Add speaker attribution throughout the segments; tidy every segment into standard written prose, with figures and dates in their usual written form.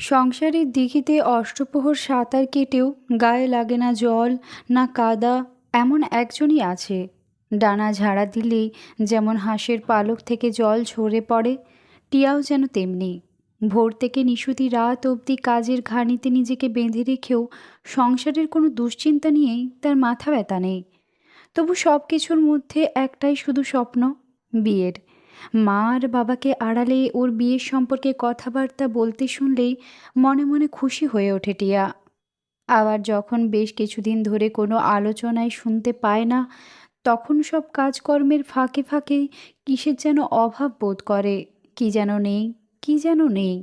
Speaker 1: সংসারের দিঘিতে অষ্টপ্রহর সাঁতার কেটেও গায়ে লাগে না জল না কাদা, এমন একজনই আছে। ডানা ঝাড়া দিলেই যেমন হাঁসের পালক থেকে জল ঝরে পড়ে, টিয়াও যেন তেমনি। ভোর থেকে নিশুতি রাত অবধি কাজের ঘানিতে নিজেকে বেঁধে রেখেও সংসারের কোনো দুশ্চিন্তা নিয়েই তার মাথা ব্যথা নেই। তবু সব কিছুর মধ্যে একটাই শুধু স্বপ্ন, বিয়ের। মা আর বাবাকে আড়ালে ওর বিয়ের সম্পর্কে কথাবার্তা বলতে শুনলেই মনে মনে খুশি হয়ে ওঠে টিয়া। আবার যখন বেশ কিছুদিন ধরে কোনো আলোচনায় শুনতে পায় না, তখন সব কাজকর্মের ফাঁকে ফাঁকে কিসের যেন অভাব বোধ করে। কি যেন নেই, কি যেন নেই।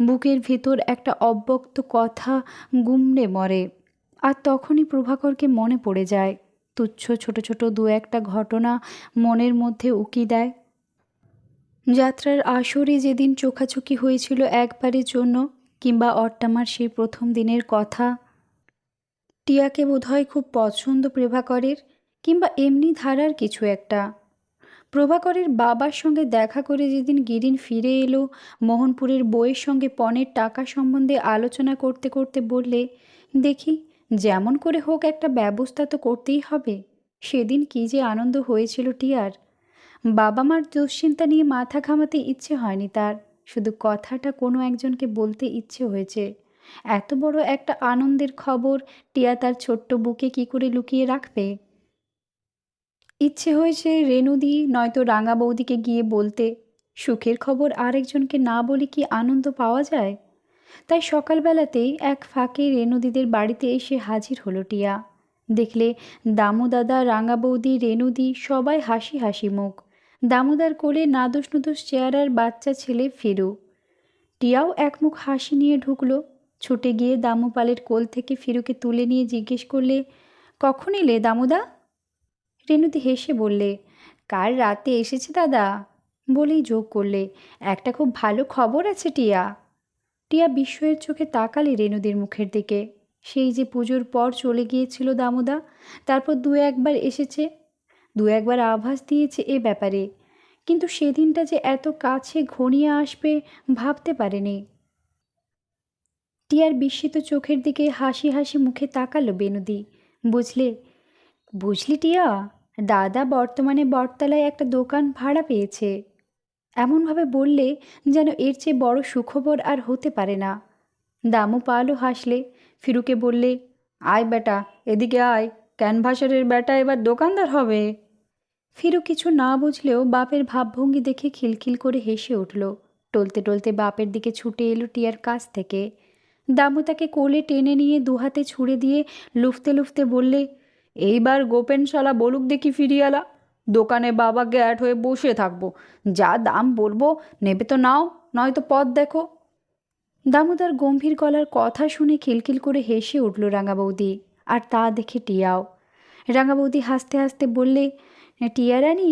Speaker 1: বুকের ভেতর একটা অব্যক্ত কথা গুমড়ে মরে। আর তখনই প্রভাকরকে মনে পড়ে যায়। তুচ্ছ ছোট ছোট দু একটা ঘটনা মনের মধ্যে উকি দেয়। যাত্রার আসরে যেদিন চোখাচোখি হয়েছিল একবারের জন্য, কিংবা অট্টামার সেই প্রথম দিনের কথা। টিয়াকে বোধহয় খুব পছন্দ প্রভাকরের, কিংবা এমনি ধারার কিছু একটা। প্রভাকরের বাবার সঙ্গে দেখা করে যেদিন গিরিন ফিরে এলো, মোহনপুরের বইয়ের সঙ্গে পণের টাকা সম্বন্ধে আলোচনা করতে করতে বললে, দেখি যেমন করে হোক একটা ব্যবস্থা তো করতেই হবে। সেদিন কী যে আনন্দ হয়েছিল টিয়ার। বাবা মার দুশ্চিন্তা নিয়ে মাথা ঘামাতে ইচ্ছে হয়নি তার, শুধু কথাটা কোনো একজনকে বলতে ইচ্ছে হয়েছে। এত বড় একটা আনন্দের খবর টিয়া তার ছোট্ট বুকে কি করে লুকিয়ে রাখবে। ইচ্ছে হয়েছে রেণুদি নয়তো রাঙা বৌদিকে গিয়ে বলতে। সুখের খবর আরেকজনকে না বলে কি আনন্দ পাওয়া যায়। তাই সকালবেলাতেই এক ফাঁকে রেণুদিদের বাড়িতে এসে হাজির হলো টিয়া। দেখলে দামু দাদা, রাঙা বৌদি, রেণুদি সবাই হাসি হাসি মুখ। দামুদার কোলে নাদুস নুদুস চেহারার বাচ্চা ছেলে ফিরু। টিয়াও একমুখ হাসি নিয়ে ঢুকলো। ছুটে গিয়ে দামুপালের কোল থেকে ফিরুকে তুলে নিয়ে জিজ্ঞেস করলে, কখন এলে দামুদা? রেণুদি হেসে বললে, কাল রাতে এসেছে দাদা। বলেই যোগ করলে, একটা খুব ভালো খবর আছে টিয়া। টিয়া বিস্ময়ের চোখে তাকালে রেণুদির মুখের দিকে। সেই যে পুজোর পর চলে গিয়েছিল দামুদা, তারপর দু একবার এসেছে, দু একবার আভাস দিয়েছে এ ব্যাপারে, কিন্তু সেদিনটা যে এত কাছে ঘনিয়ে আসবে ভাবতে পারেনি। টিয়ার বিস্মিত চোখের দিকে হাসি হাসি মুখে তাকালো বেনুদি। বুঝলে, বুঝলি টিয়া, দাদা বর্তমানে বটতলায় একটা দোকান ভাড়া পেয়েছে। এমনভাবে বললে যেন এর চেয়ে বড় সুখবর আর হতে পারে না। দামু পালও হাসলে। ফিরুকে বললে, আয় বেটা, এদিকে আয়, ক্যানভাসারের বেটা এবার দোকানদার হবে। ফিরু কিছু না বুঝলেও বাপের ভাবভঙ্গি দেখে খিলখিল করে হেসে উঠল। টলতে টলতে বাপের দিকে ছুটে এলো টিয়ার কাছ থেকে। দামু তাকে কোলে টেনে নিয়ে দুহাতে ছুঁড়ে দিয়ে লুফতে লুফতে বললে, এইবার গোপেন শালা বলুক দেখি ফিরিয়ালা, দোকানে বাবা গ্যাট হয়ে বসে থাকবো, যা দাম বলবো নেবে তো নাও, নয়তো পথ দেখো। দামোদার গম্ভীর গলার কথা শুনে খিলখিল করে হেসে উঠল রাঙা বৌদি, আর তা দেখে টিয়াও। রাঙা বৌদি হাসতে হাসতে বললে, টিয়া রানী,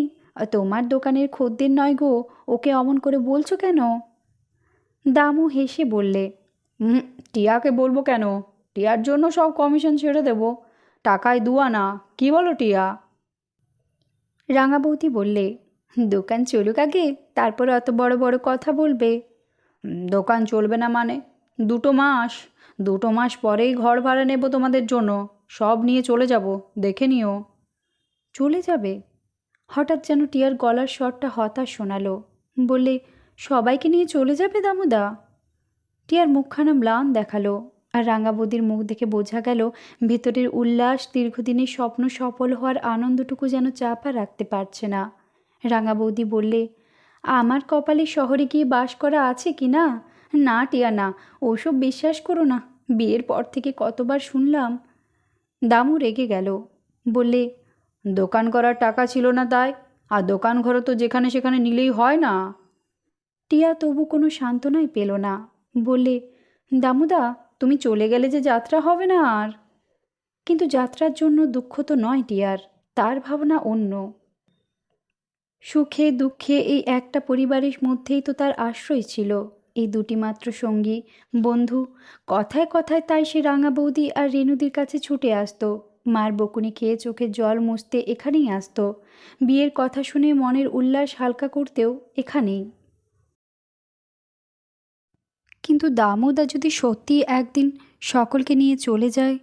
Speaker 1: তোমার দোকানের খদ্দের নয় গো, ওকে অমন করে বলছো কেন? দামু হেসে বললে, হুম, টিয়াকে বলবো কেন? টিয়ার জন্য সব কমিশন ছেড়ে দেবো, টাকায় দুয়ানা, কি বলো টিয়া? রাঙা বৌদি বললে, দোকান চলুক আগে, তারপরে অত বড় বড় কথা বলবে। দোকান চলবে না মানে? 2 মাস, 2 মাস পরেই ঘর ভাড়া নেব তোমাদের জন্য, সব নিয়ে চলে যাব, দেখে নিও। চলে যাবে? হঠাৎ যেন টিয়ার গলার স্বরটা হতাশ শোনালো। বললে, সবাইকে নিয়ে চলে যাবে দামুদা? টিয়ার মুখখানা ম্লান দেখালো, আর রাঙাবদির মুখ দেখে বোঝা গেল ভেতরের উল্লাস, দীর্ঘদিনের স্বপ্ন সফল হওয়ার আনন্দটুকু যেন চাপা রাখতে পারছে না। রাঙা বৌদি বললে, আমার কপালে শহরে গিয়ে বাস করা আছে কি না? না টিয়া না, ওসব বিশ্বাস করো না, বিয়ের পর থেকে কতবার শুনলাম। দামু রেগে গেল। বললে, দোকান করার টাকা ছিল না তাই? আর দোকান ঘরও তো যেখানে সেখানে নিলেই হয় না। টিয়া তবু কোনো সান্ত্বনাই পেল না। বললে, দামুদা, তুমি চলে গেলে যে যাত্রা হবে না আর। কিন্তু যাত্রার জন্য দুঃখ তো নয় টিয়ার, তার ভাবনা অন্য। সুখে দুঃখে এই একটা পরিবারের মধ্যেই তো তার আশ্রয় ছিল, এই দুটি মাত্র সঙ্গী, বন্ধু। কথায় কথায় তাই সে রাঙা বৌদি আর রেণুদির কাছে ছুটে আসতো। মার বকুনি খেয়ে চোখের জল মুছতে এখানেই আসতো। বিয়ের কথা শুনে মনের উল্লাস হালকা করতেও এখানেই। কিন্তু দামুদা যদি সত্যি একদিন সকলকে নিয়ে চলে যায়।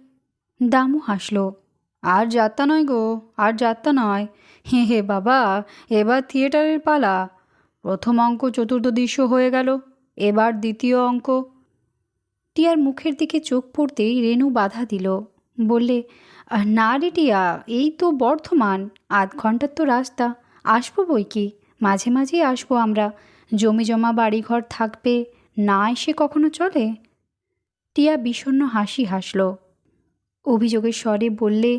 Speaker 1: দামু হাসল। আর যাত্রা নয় গো, আর যাত্রা নয়। হে হে বাবা, এবার থিয়েটারের পালা। প্রথম অঙ্ক চতুর্থ দৃশ্য হয়ে গেল, এবার দ্বিতীয় অঙ্ক। টিয়ার মুখের দিকে চোখ পড়তেই রেনু বাধা দিল, বললে, না রে টিয়া, এই তো বর্ধমান, ৮ ঘন্টার তো রাস্তা, আসবো বই কি, মাঝে মাঝেই আসবো আমরা, জমি জমা বাড়িঘর থাকবে, না এসে কখনো চলে? টিয়া বিষণ্ণ হাসি হাসল, অভিযোগের স্বরে বললে,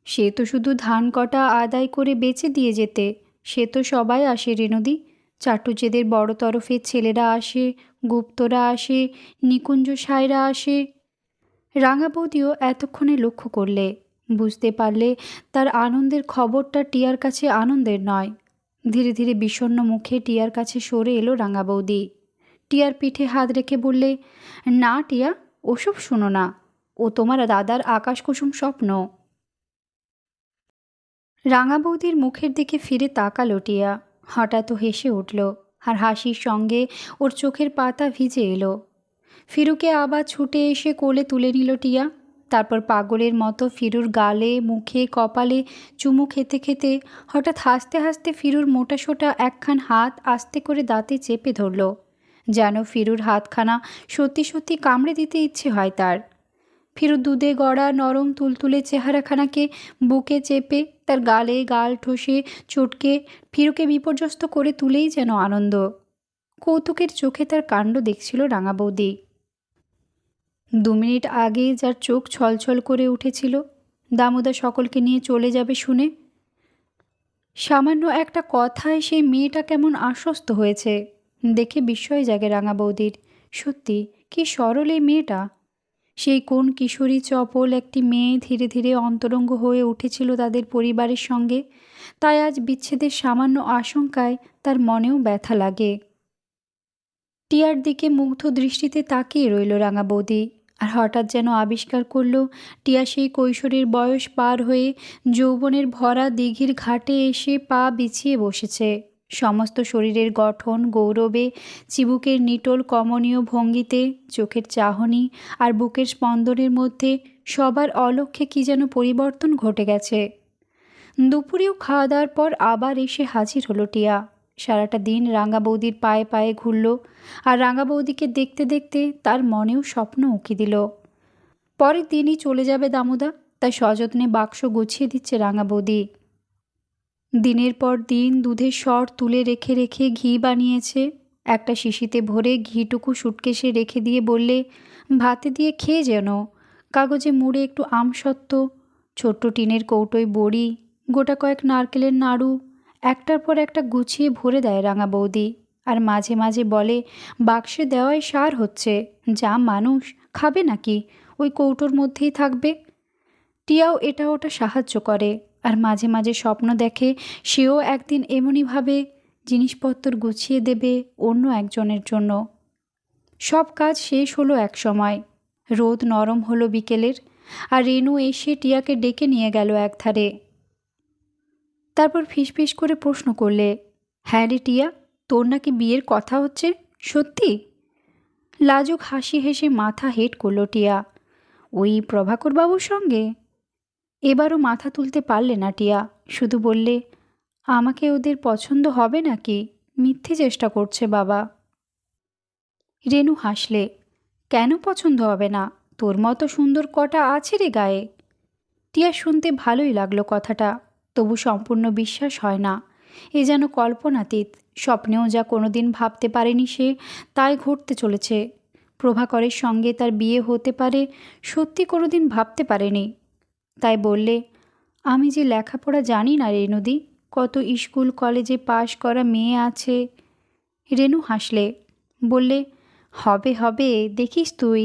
Speaker 1: সে তো শুধু ধান কটা আদায় করে বেচে দিয়ে যেতে, সে তো সবাই আসে রেনুদি, চাটুজ্যেদের বড় তরফের ছেলেরা আসে, গুপ্তরা আসে, নিকুঞ্জ সায়রা আসে। রাঙা বৌদিও এতক্ষণে লক্ষ্য করলে, বুঝতে পারলে তার আনন্দের খবরটা টিয়ার কাছে আনন্দের নয়। ধীরে ধীরে বিষণ্ণ মুখে টিয়ার কাছে সরে এলো রাঙা বৌদি। টিয়ার পিঠে হাত রেখে বললে, না টিয়া, ওসব শোনো না, ও তোমার দাদার আকাশকুসুম স্বপ্ন। রাঙা বৌদির মুখের দিকে ফিরে তাকালো টিয়া, হঠাৎ হেসে উঠল, আর হাসির সঙ্গে ওর চোখের পাতা ভিজে এলো। ফিরুকে আবার ছুটে এসে কোলে তুলে নিল টিয়া। তারপর পাগলের মতো ফিরুর গালে, মুখে, কপালে চুমু খেতে খেতে হঠাৎ হাসতে হাসতে ফিরুর মোটাসোটা একখান হাত আস্তে করে দাঁতে চেপে ধরল, যেন ফিরুর হাতখানা সত্যি সত্যি কামড়ে দিতে ইচ্ছে হয় তার। ফিরুর দুধে গড়া নরম তুলতুলে চেহারাখানাকে বুকে চেপে তার গালে গাল ঠসে চটকে ফিরুকে বিপর্যস্ত করে তুলেই যেন আনন্দ। কৌতুকের চোখে তার কাণ্ড দেখছিল রাঙা বৌদি। 2 মিনিট আগে যার চোখ ছলছল করে উঠেছিল দামোদা সকলকে নিয়ে চলে যাবে শুনে, সামান্য একটা কথায় সেই মেয়েটা কেমন আশ্বস্ত হয়েছে দেখে বিস্ময় জাগে রাঙা বৌদির। সত্যি কি সরল এই মেয়েটা! সেই কোন কিশোরী চপল একটি মেয়ে ধীরে ধীরে অন্তরঙ্গ হয়ে উঠেছিল তাদের পরিবারের সঙ্গে, তাই আজ বিচ্ছেদের সামান্য আশঙ্কায় তার মনেও ব্যথা লাগে। টিয়ার দিকে মুগ্ধ দৃষ্টিতে তাকিয়ে রইল রাঙা বৌদি, আর হঠাৎ যেন আবিষ্কার করল টিয়া সেই কৈশোরের বয়স পার হয়ে যৌবনের ভরা দিঘির ঘাটে এসে পা বিছিয়ে বসেছে। সমস্ত শরীরের গঠন গৌরবে, চিবুকের নিটোল কমনীয় ভঙ্গিতে, চোখের চাহনি আর বুকের স্পন্দনের মধ্যে সবার অলক্ষ্যে কি যেন পরিবর্তন ঘটে গেছে। দুপুরেও খাওয়া দাওয়ার পর আবার এসে হাজির হলো টিয়া। সারাটা দিন রাঙা বৌদির পায়ে পায়ে ঘুরল, আর রাঙা বৌদিকে দেখতে দেখতে তার মনেও স্বপ্ন উঁকি দিল। পরের দিনই চলে যাবে দামোদা, তাই সযত্নে বাক্স গুছিয়ে দিচ্ছে রাঙা বৌদি। দিনের পর দিন দুধের সর তুলে রেখে রেখে ঘি বানিয়েছে। একটা শিশিতে ভরে ঘিটুকু সুটকেসে রেখে দিয়ে বললে, ভাতে দিয়ে খেয়ে যেন, কাগজে মুড়ে একটু আমসত্ত্ব, ছোট্ট টিনের কৌটোয় বড়ি, গোটা কয়েক নারকেলের নাড়ু, একটার পর একটা গুছিয়ে ভরে দেয় রাঙা বৌদি। আর মাঝে মাঝে বলে, বাক্সে দেওয়ায় সার হচ্ছে, যা মানুষ খাবে নাকি, ওই কৌটোর মধ্যেই থাকবে। টিয়াও এটা ওটা সাহায্য করে, আর মাঝে মাঝে স্বপ্ন দেখে সেও একদিন এমনইভাবে জিনিসপত্র গুছিয়ে দেবে অন্য একজনের জন্য। সব কাজ শেষ হলো এক সময়, রোদ নরম হলো বিকেলের, আর রেনু এসে টিয়াকে ডেকে নিয়ে গেল একধারে। তারপর ফিসফিস করে প্রশ্ন করলে, হ্যাঁ রে টিয়া, তোর নাকি বিয়ের কথা হচ্ছে, সত্যি? লাজুক হাসি হেসে মাথা হেঁট করল টিয়া। ওই প্রভাকর বাবুর সঙ্গে? এবারও মাথা তুলতে পারলে না টিয়া, শুধু বললে, আমাকে ওদের পছন্দ হবে নাকি, মিথ্যে চেষ্টা করছে বাবা। রেনু হাসলে, কেন পছন্দ হবে না, তোর মতো সুন্দর কটা আছে রে গায়ে। টিয়া শুনতে ভালোই লাগলো কথাটা, তবু সম্পূর্ণ বিশ্বাস হয় না। এ যেন কল্পনাতীত, স্বপ্নেও যা কোনোদিন ভাবতে পারেনি সে, তাই ঘটতে চলেছে। প্রভাকরের সঙ্গে তার বিয়ে হতে পারে সত্যি কোনোদিন ভাবতে পারেনি। তাই বললে, আমি যে লেখাপড়া জানি না রেনুদি, কত স্কুল কলেজে পাশ করা মেয়ে আছে। রেনু হাসলে, বললে, হবে হবে, দেখিস তুই।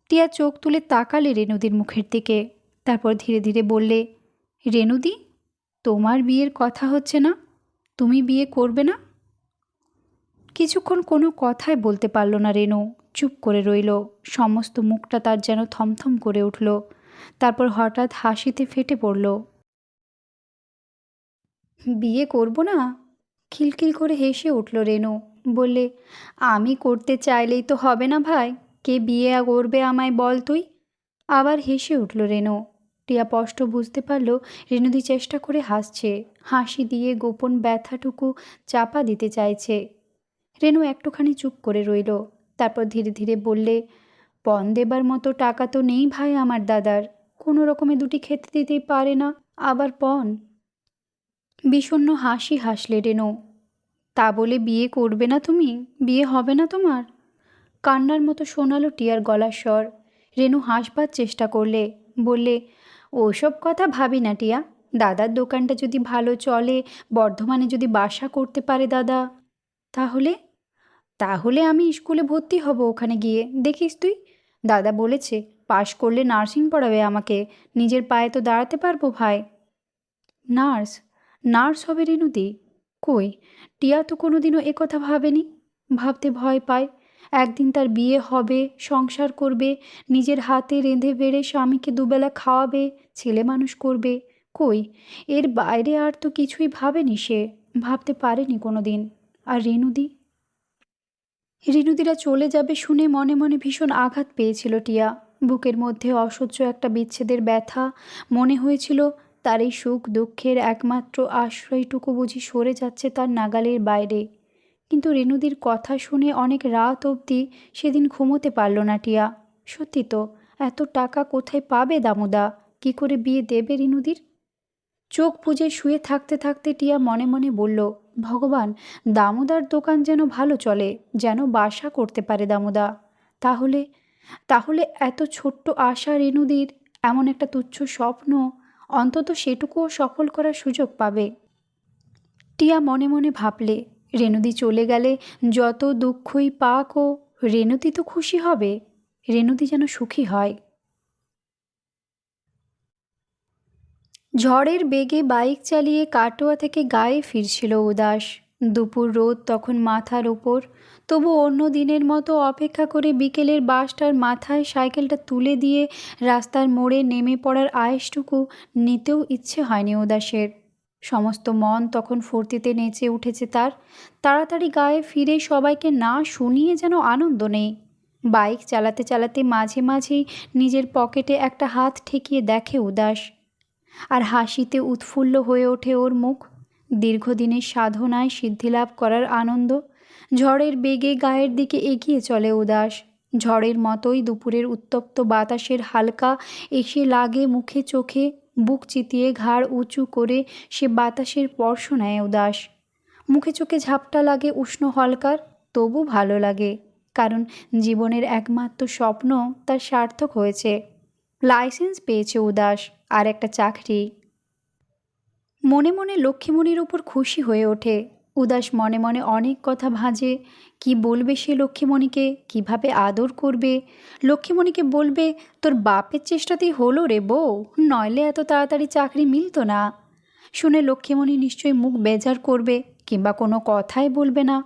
Speaker 1: টিয়া চোখ তুলে তাকালে রেনুদির মুখের দিকে, তারপর ধীরে ধীরে বললে, রেনুদি, তোমার বিয়ের কথা হচ্ছে না, তুমি বিয়ে করবে না? কিছুক্ষণ কোনো কথাই বলতে পারল না রেনু, চুপ করে রইল। সমস্ত মুখটা তার যেন থমথম করে উঠল। তারপর হঠাৎ হাসিতে ফেটে পড়ল। বিয়ে করব না? খিলখিল করে হেসে উঠল রেনু। বললে, আমি করতে চাইলেই তো হবে না ভাই, কে বিয়ে করবে আমায় বল তুই। আবার হেসে উঠল রেনু। টিয়া স্পষ্ট বুঝতে পারল রেনুদি চেষ্টা করে হাসছে, হাসি দিয়ে গোপন ব্যথাটুকু চাপা দিতে চাইছে। রেনু একটুখানি চুপ করে রইল, তারপর ধীরে ধীরে বললে, পণ দেবার মতো টাকা তো নেই ভাই আমার দাদার, কোনো রকমে দুটি খেতে দিতেই পারে না, আবার পণ। বিষণ্ণ হাসি হাসলে রেনু। তা বলে বিয়ে করবে না তুমি? বিয়ে হবে না তোমার? কান্নার মতো শোনালো টিয়ার গলার স্বর। রেনু হাসবার চেষ্টা করলে, বললে, ওসব কথা ভাবি না টিয়া, দাদার দোকানটা যদি ভালো চলে, বর্ধমানে যদি বাসা করতে পারে দাদা, তাহলে তাহলে আমি স্কুলে ভর্তি হব, ওখানে গিয়ে দেখিস তুই। দাদা বলেছে পাশ করলে নার্সিং পড়াবে আমাকে, নিজের পায়ে তো দাঁড়াতে পারবো ভাই। নার্স? নার্স হবে রেনুদি? কই, টিয়া তো কোনোদিনও একথা ভাবেনি। ভাবতে ভয় পায়। একদিন তার বিয়ে হবে, সংসার করবে, নিজের হাতে রেঁধে বেড়ে স্বামীকে দুবেলা খাওয়াবে, ছেলে মানুষ করবে। কই, এর বাইরে আর তো কিছুই ভাবেনি সে, ভাবতে পারেনি কোনো দিন। আর রেনুদি? রেনুদিরা চলে যাবে শুনে মনে মনে ভীষণ আঘাত পেয়েছিল টিয়া। বুকের মধ্যে অসহ্য একটা বিচ্ছেদের ব্যথা। মনে হয়েছিল তার এই সুখ দুঃখের একমাত্র আশ্রয়টুকু বুঝি সরে যাচ্ছে তার নাগালের বাইরে। কিন্তু রেনুদির কথা শুনে অনেক রাত অবধি সেদিন ঘুমোতে পারল না টিয়া। সত্যি তো, এত টাকা কোথায় পাবে দামুদা? কি করে বিয়ে দেবে রেনুদির? চোখ বুজে শুয়ে থাকতে থাকতে টিয়া মনে মনে বলল, ভগবান, দামোদার দোকান যেন ভালো চলে, যেন বাসা করতে পারে দামোদা। তাহলে তাহলে এত ছোট্ট আশা রেনুদির, এমন একটা তুচ্ছ স্বপ্ন, অন্তত সেটুকুও সফল করার সুযোগ পাবে। টিয়া মনে মনে ভাবলে, রেনুদি চলে গেলে যত দুঃখই পাক, ও রেনুদি তো খুশি হবে, রেনুদি যেন সুখী হয়। ঝড়ের বেগে বাইক চালিয়ে কাটোয়া থেকে গায়ে ফিরছিল উদাস। দুপুর রোদ তখন মাথার ওপর। তবু অন্য দিনের মতো অপেক্ষা করে বিকেলের বাসটার মাথায় সাইকেলটা তুলে দিয়ে রাস্তার মোড়ে নেমে পড়ার আয়েসটুকু নিতেও ইচ্ছে হয়নি উদাসের। সমস্ত মন তখন ফুর্তিতে নেচে উঠেছে তার। তাড়াতাড়ি গায়ে ফিরে সবাইকে না শুনিয়ে যেন আনন্দ নেই। বাইক চালাতে চালাতে মাঝে মাঝেই নিজের পকেটে একটা হাত ঠেকিয়ে দেখে উদাস। আর হাসিতে উৎফুল্ল হয়ে ওঠে ওর মুখ। দীর্ঘদিনের সাধনায় সিদ্ধিলাভ করার আনন্দ। ঝড়ের বেগে গায়ের দিকে এগিয়ে চলে উদাস। ঝড়ের মতোই দুপুরের উত্তপ্ত বাতাসের হালকা এসে লাগে মুখে চোখে। বুক চিতিয়ে ঘাড় উঁচু করে সে বাতাসের স্পর্শ নেয় উদাস। মুখে চোখে ঝাপটা লাগে উষ্ণ হলকার, তবু ভালো লাগে, কারণ জীবনের একমাত্র স্বপ্ন তার সার্থক হয়েছে। লাইসেন্স পেয়েছে উদাস, আর একটা চাকরি। মনে মনে লক্ষ্মীমণির উপর খুশি হয়ে ওঠে উদাস। মনে মনে অনেক কথা ভাঁজে। কি বলবে সে লক্ষ্মীমণিকে, কিভাবে আদর করবে? লক্ষ্মীমণিকে বলবে, তোর বাপের চেষ্টাতেই হলো রে বউ, নইলে এত তাড়াতাড়ি চাকরি মিলত না। শুনে লক্ষ্মীমণি নিশ্চয়ই মুখ বেজার করবে, কিংবা কোনো কথাই বলবে না।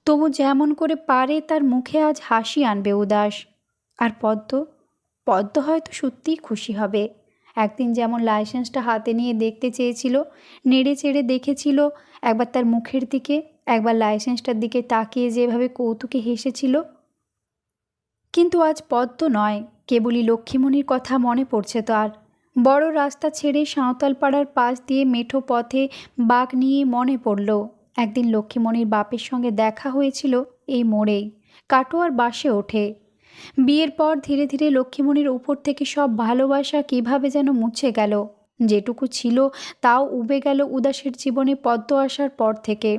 Speaker 1: তবু যেমন করে পারে তার মুখে আজ হাসি আনবে উদাস। আর পদ্ম, পদ্ম হয়তো সত্যিই খুশি হবে। একদিন যেমন লাইসেন্সটা হাতে নিয়ে দেখতে চেয়েছিল, নেড়ে চেড়ে দেখেছিল, একবার তার মুখের দিকে, একবার লাইসেন্সটার দিকে তাকিয়ে যেভাবে কৌতুকে হেসেছিল। কিন্তু আজ পদ্ম নয়, কেবলই লক্ষ্মীমণির কথা মনে পড়ছে তার। বড় রাস্তা ছেড়ে সাঁওতাল পাড়ার পাশ দিয়ে মেঠো পথে বাঁক নিয়ে মনে পড়ল একদিন লক্ষ্মীমণির বাপের সঙ্গে দেখা হয়েছিল এই মোড়েই। কাটোয়ার বাসে ওঠে। বিয়ের পর ধীরে ধীরে লক্ষ্মীমণির উপর থেকে সব ভালোবাসা কিভাবে যেন মুছে গেল। যেটুকু ছিল তাও উবে গেল উদাসের জীবনে পদ্ম আসার পর থেকে।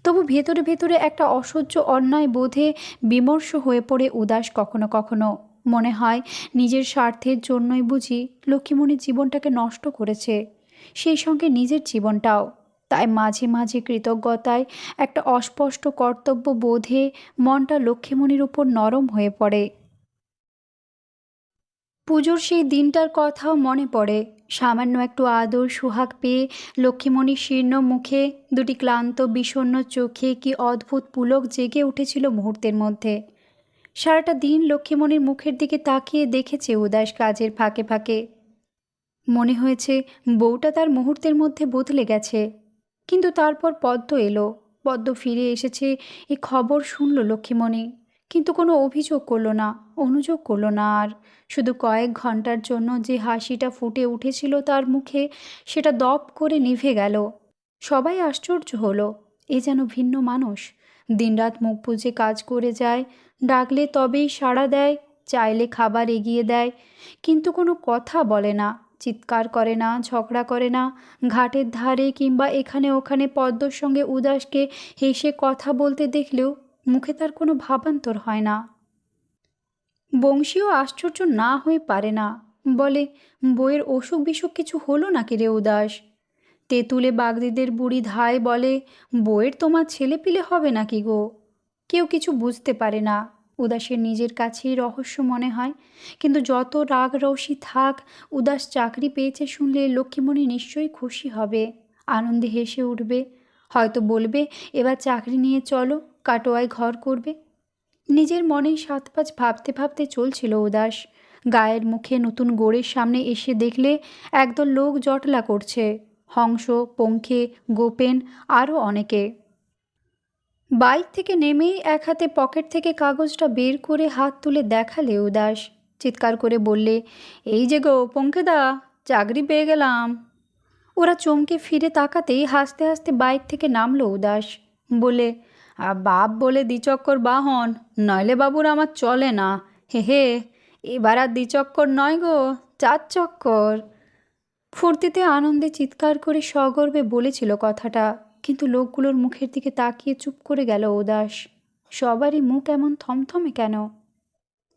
Speaker 1: তবু ভেতরে ভেতরে একটা অসহ্য অন্যায় বোধে বিমর্ষ হয়ে পড়ে উদাস কখনো কখনো। মনে হয় নিজের স্বার্থের জন্যই বুঝি লক্ষ্মীমণির জীবনটাকে নষ্ট করেছে, সেই সঙ্গে নিজের জীবনটাও। তাই মাঝে মাঝে কৃতজ্ঞতায়, একটা অস্পষ্ট কর্তব্য বোধে মনটা লক্ষ্মীমণির উপর নরম হয়ে পড়ে। পুজোর সেই দিনটার কথাও মনে পড়ে। সামান্য একটু আদর সোহাগ পেয়ে লক্ষ্মীমণির শীর্ণ মুখে, দুটি ক্লান্ত বিষণ্ণ চোখে কি অদ্ভুত পুলক জেগে উঠেছিল মুহূর্তের মধ্যে। সারাটা দিন লক্ষ্মীমণির মুখের দিকে তাকিয়ে দেখেছে উদাস কাজের ফাঁকে ফাঁকে। মনে হয়েছে বউটা তার মুহূর্তের মধ্যে বদলে গেছে। কিন্তু তারপর পদ্ম এলো। পদ্ম ফিরে এসেছে এই খবর শুনল লক্ষ্মীমণি, কিন্তু কোনো অভিযোগ করলো না, অনুযোগ করলো না। আর শুধু কয়েক ঘন্টার জন্য যে হাসিটা ফুটে উঠেছিল তার মুখে, সেটা দপ করে নিভে গেল। সবাই আশ্চর্য হলো, এ যেন ভিন্ন মানুষ। দিনরাত মুখ বুজে কাজ করে যায়, ডাকলে তবেই সাড়া দেয়, চাইলে খাবার এগিয়ে দেয়, কিন্তু কোনো কথা বলে না, চিৎকার করে না, ঝগড়া করে না। ঘাটের ধারে কিংবা এখানে ওখানে পদ্মর সঙ্গে উদাসকে হেসে কথা বলতে দেখলেও মুখে তার কোনো ভাবান্তর হয় না। বংশীও আশ্চর্য না হয়ে পারে না, বলে, বইয়ের অসুখ বিসুখ কিছু হলো নাকি রে উদাস? তেঁতুলে বাগদিদের বুড়ি ধায় বলে, বইয়ের তোমার ছেলেপিলে হবে নাকি গো? কেউ কিছু বুঝতে পারে না, উদাসের নিজের কাছেই রহস্য মনে হয়। কিন্তু যত রাগ রৌষি থাক, উদাস চাকরি পেয়েছে শুনলে লক্ষ্মীমণি নিশ্চয়ই খুশি হবে, আনন্দে হেসে উঠবে, হয়তো বলবে, এবার চাকরি নিয়ে চলো, কাটোয়ায় ঘর করবে। নিজের মনেই সাত পাঁচ ভাবতে ভাবতে চলছিল উদাস। গায়ের মুখে নতুন গোড়ের সামনে এসে দেখলে একদল লোক জটলা করছে, হংস, পঙ্খে, গোপেন, আরও অনেকে। বাইক থেকে নেমেই এক হাতে পকেট থেকে কাগজটা বের করে হাত তুলে দেখালে উদাস, চিৎকার করে বললে, এই যে গো পঙ্খেদা, চাকরি পেয়ে গেলাম। ওরা চমকে ফিরে তাকাতেই হাসতে হাসতে বাইক থেকে নামলো উদাস, বলে, বাপ বলে দ্বিচক্কর বাহন, নইলে বাবুর আমার চলে না, হে হে, এবার আর দ্বিচক্কর নয় গো, 4 চক্কর। ফুর্তিতে আনন্দে চিৎকার করে সগর্বে বলেছিল কথাটা, কিন্তু লোকগুলোর মুখের দিকে তাকিয়ে চুপ করে গেল উদাস। সবারই মুখ এমন থমথমে কেন?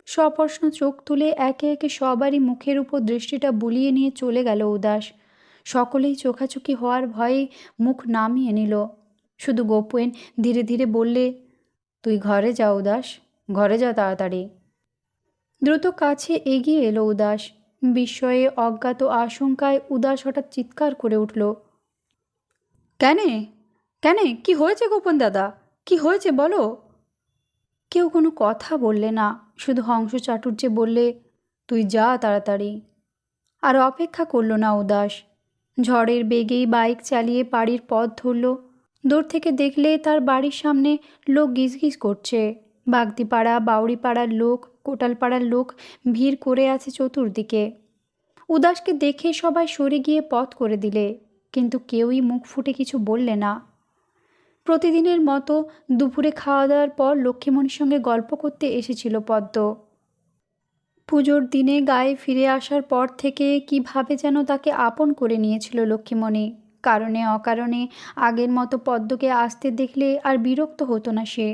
Speaker 1: সপ্রশ্ন চোখ তুলে একে একে সবারই মুখের উপর দৃষ্টিটা বুলিয়ে নিয়ে চলে গেল উদাস। সকলেই চোখাচোখি হওয়ার ভয়ে মুখ নামিয়ে নিল। শুধু গোপেন ধীরে ধীরে বললে, তুই ঘরে যা উদাস, ঘরে যা তাড়াতাড়ি। দ্রুত কাছে এগিয়ে এলো উদাস। বিস্ময়ে, অজ্ঞাত আশঙ্কায় উদাস হঠাৎ চিৎকার করে উঠল, কেনে কেনে, কি হয়েছে গোপন দাদা, কি হয়েছে বলো? কেউ কোনো কথা বললে না, শুধু হংস চাটুর্যে বললে, তুই যা তাড়াতাড়ি। আর অপেক্ষা করল না উদাস, ঝড়ের বেগেই বাইক চালিয়ে বাড়ির পথ ধরল। দূর থেকে দেখলে তার বাড়ির সামনে লোক গিজগিজ করছে। বাগদিপাড়া, বাউড়িপাড়ার লোক, কোটালপাড়ার লোক ভিড় করে আছে চতুর্দিকে। উদাসকে দেখে সবাই সরে গিয়ে পথ করে দিলে, কিন্তু কেউই মুখ ফুটে কিছু বললে না। প্রতিদিনের মতো দুপুরে খাওয়া দাওয়ার পর লক্ষ্মীমণির সঙ্গে গল্প করতে এসেছিল পদ্ম। পুজোর দিনে গায়ে ফিরে আসার পর থেকে কিভাবে যেন তাকে আপন করে নিয়েছিল লক্ষ্মীমণি। কারণে অকারণে আগের মতো পদ্মকে আসতে দেখলে আর বিরক্ত হতো না সে।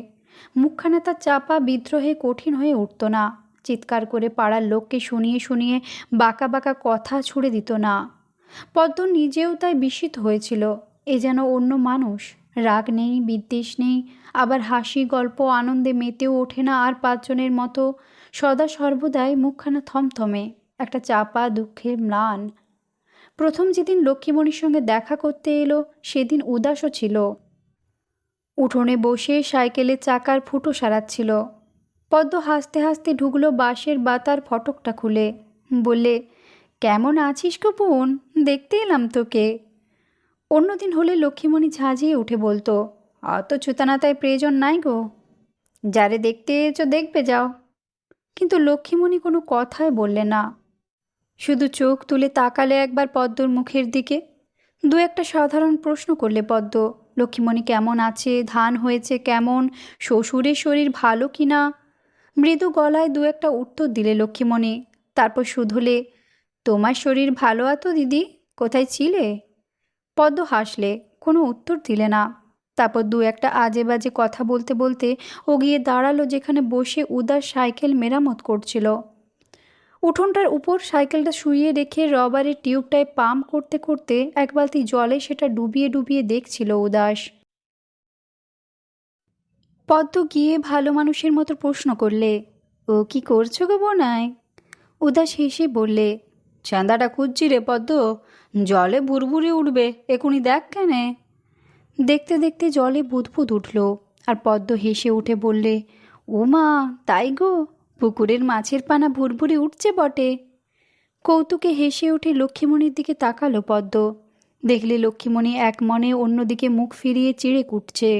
Speaker 1: মুখখানা তার চাপা বিদ্রোহে কঠিন হয়ে উঠত না। চিৎকার করে পাড়ার লোককে শুনিয়ে শুনিয়ে বাঁকা বাঁকা কথা ছুড়ে দিত না। পদ্ম নিজেও তাই বিস্মিত হয়েছিল, এ যেন অন্য মানুষ। রাগ নেই, বিদ্বেষ নেই, আবার হাসি, গল্প, আনন্দে মেতেও ওঠে না আর 5 জনের মতো। সদা সর্বদাই মুখখানা থমথমে, একটা চাপা দুঃখের ম্লান। প্রথম যেদিন লক্ষ্মীমণির সঙ্গে দেখা করতে এলো সেদিন উদাসও ছিল। উঠোনে বসে সাইকেলের চাকার ফুটো সারাচ্ছিল। পদ্ম হাসতে হাসতে ঢুকলো বাঁশের বাতার ফটকটা খুলে, বললে, কেমন আছিস গোপন, দেখতে এলাম তোকে। অন্যদিন হলে লক্ষ্মীমণি ঝাঁঝিয়ে উঠে বলতো, অত ছুতানাতায় প্রয়োজন নাই গো, যারে দেখতে এসো দেখবে যাও। কিন্তু লক্ষ্মীমণি কোনো কথাই বললে না, শুধু চোখ তুলে তাকালে একবার পদ্মর মুখের দিকে। দু একটা সাধারণ প্রশ্ন করলে পদ্ম, লক্ষ্মীমণি কেমন আছে, ধান হয়েছে কেমন, শ্বশুরের শরীর ভালো কি না। মৃদু গলায় দু একটা উত্তর দিলে লক্ষ্মীমণি, তারপর শুধলে, তোমার শরীর ভালো আতো দিদি, কোথায় ছিলে? পদ্ম হাসলে, কোনো উত্তর দিলে না। তারপর দু একটা আজে বাজে কথা বলতে বলতে ও গিয়ে দাঁড়ালো যেখানে বসে উদাস সাইকেল মেরামত করছিল। উঠোনটার উপর সাইকেলটা শুইয়ে রেখে রবারের টিউবটায় পাম্প করতে করতে এক বালতি জলে সেটা ডুবিয়ে ডুবিয়ে দেখছিল উদাস। পদ্ম গিয়ে ভালো মানুষের মতো প্রশ্ন করলে, ও কি করছো গো বোনায়? উদাস হেসে বললে, চাঁদাটা খুঁজছি রে পদ্ম, জলে ভুরভুরি উঠবে, এখুনি দেখ কেনে। দেখতে দেখতে জলে বুদবুদ উঠল, আর পদ্ম হেসে উঠে বললে, ও মা, তাই গো, পুকুরের মাছের পানা ভুরভুরি উঠছে বটে। কৌতুকে হেসে উঠে লক্ষ্মীমণির দিকে তাকালো পদ্ম। দেখলে লক্ষ্মীমণি এক মনে অন্যদিকে মুখ ফিরিয়ে চিড়ে কুটছে।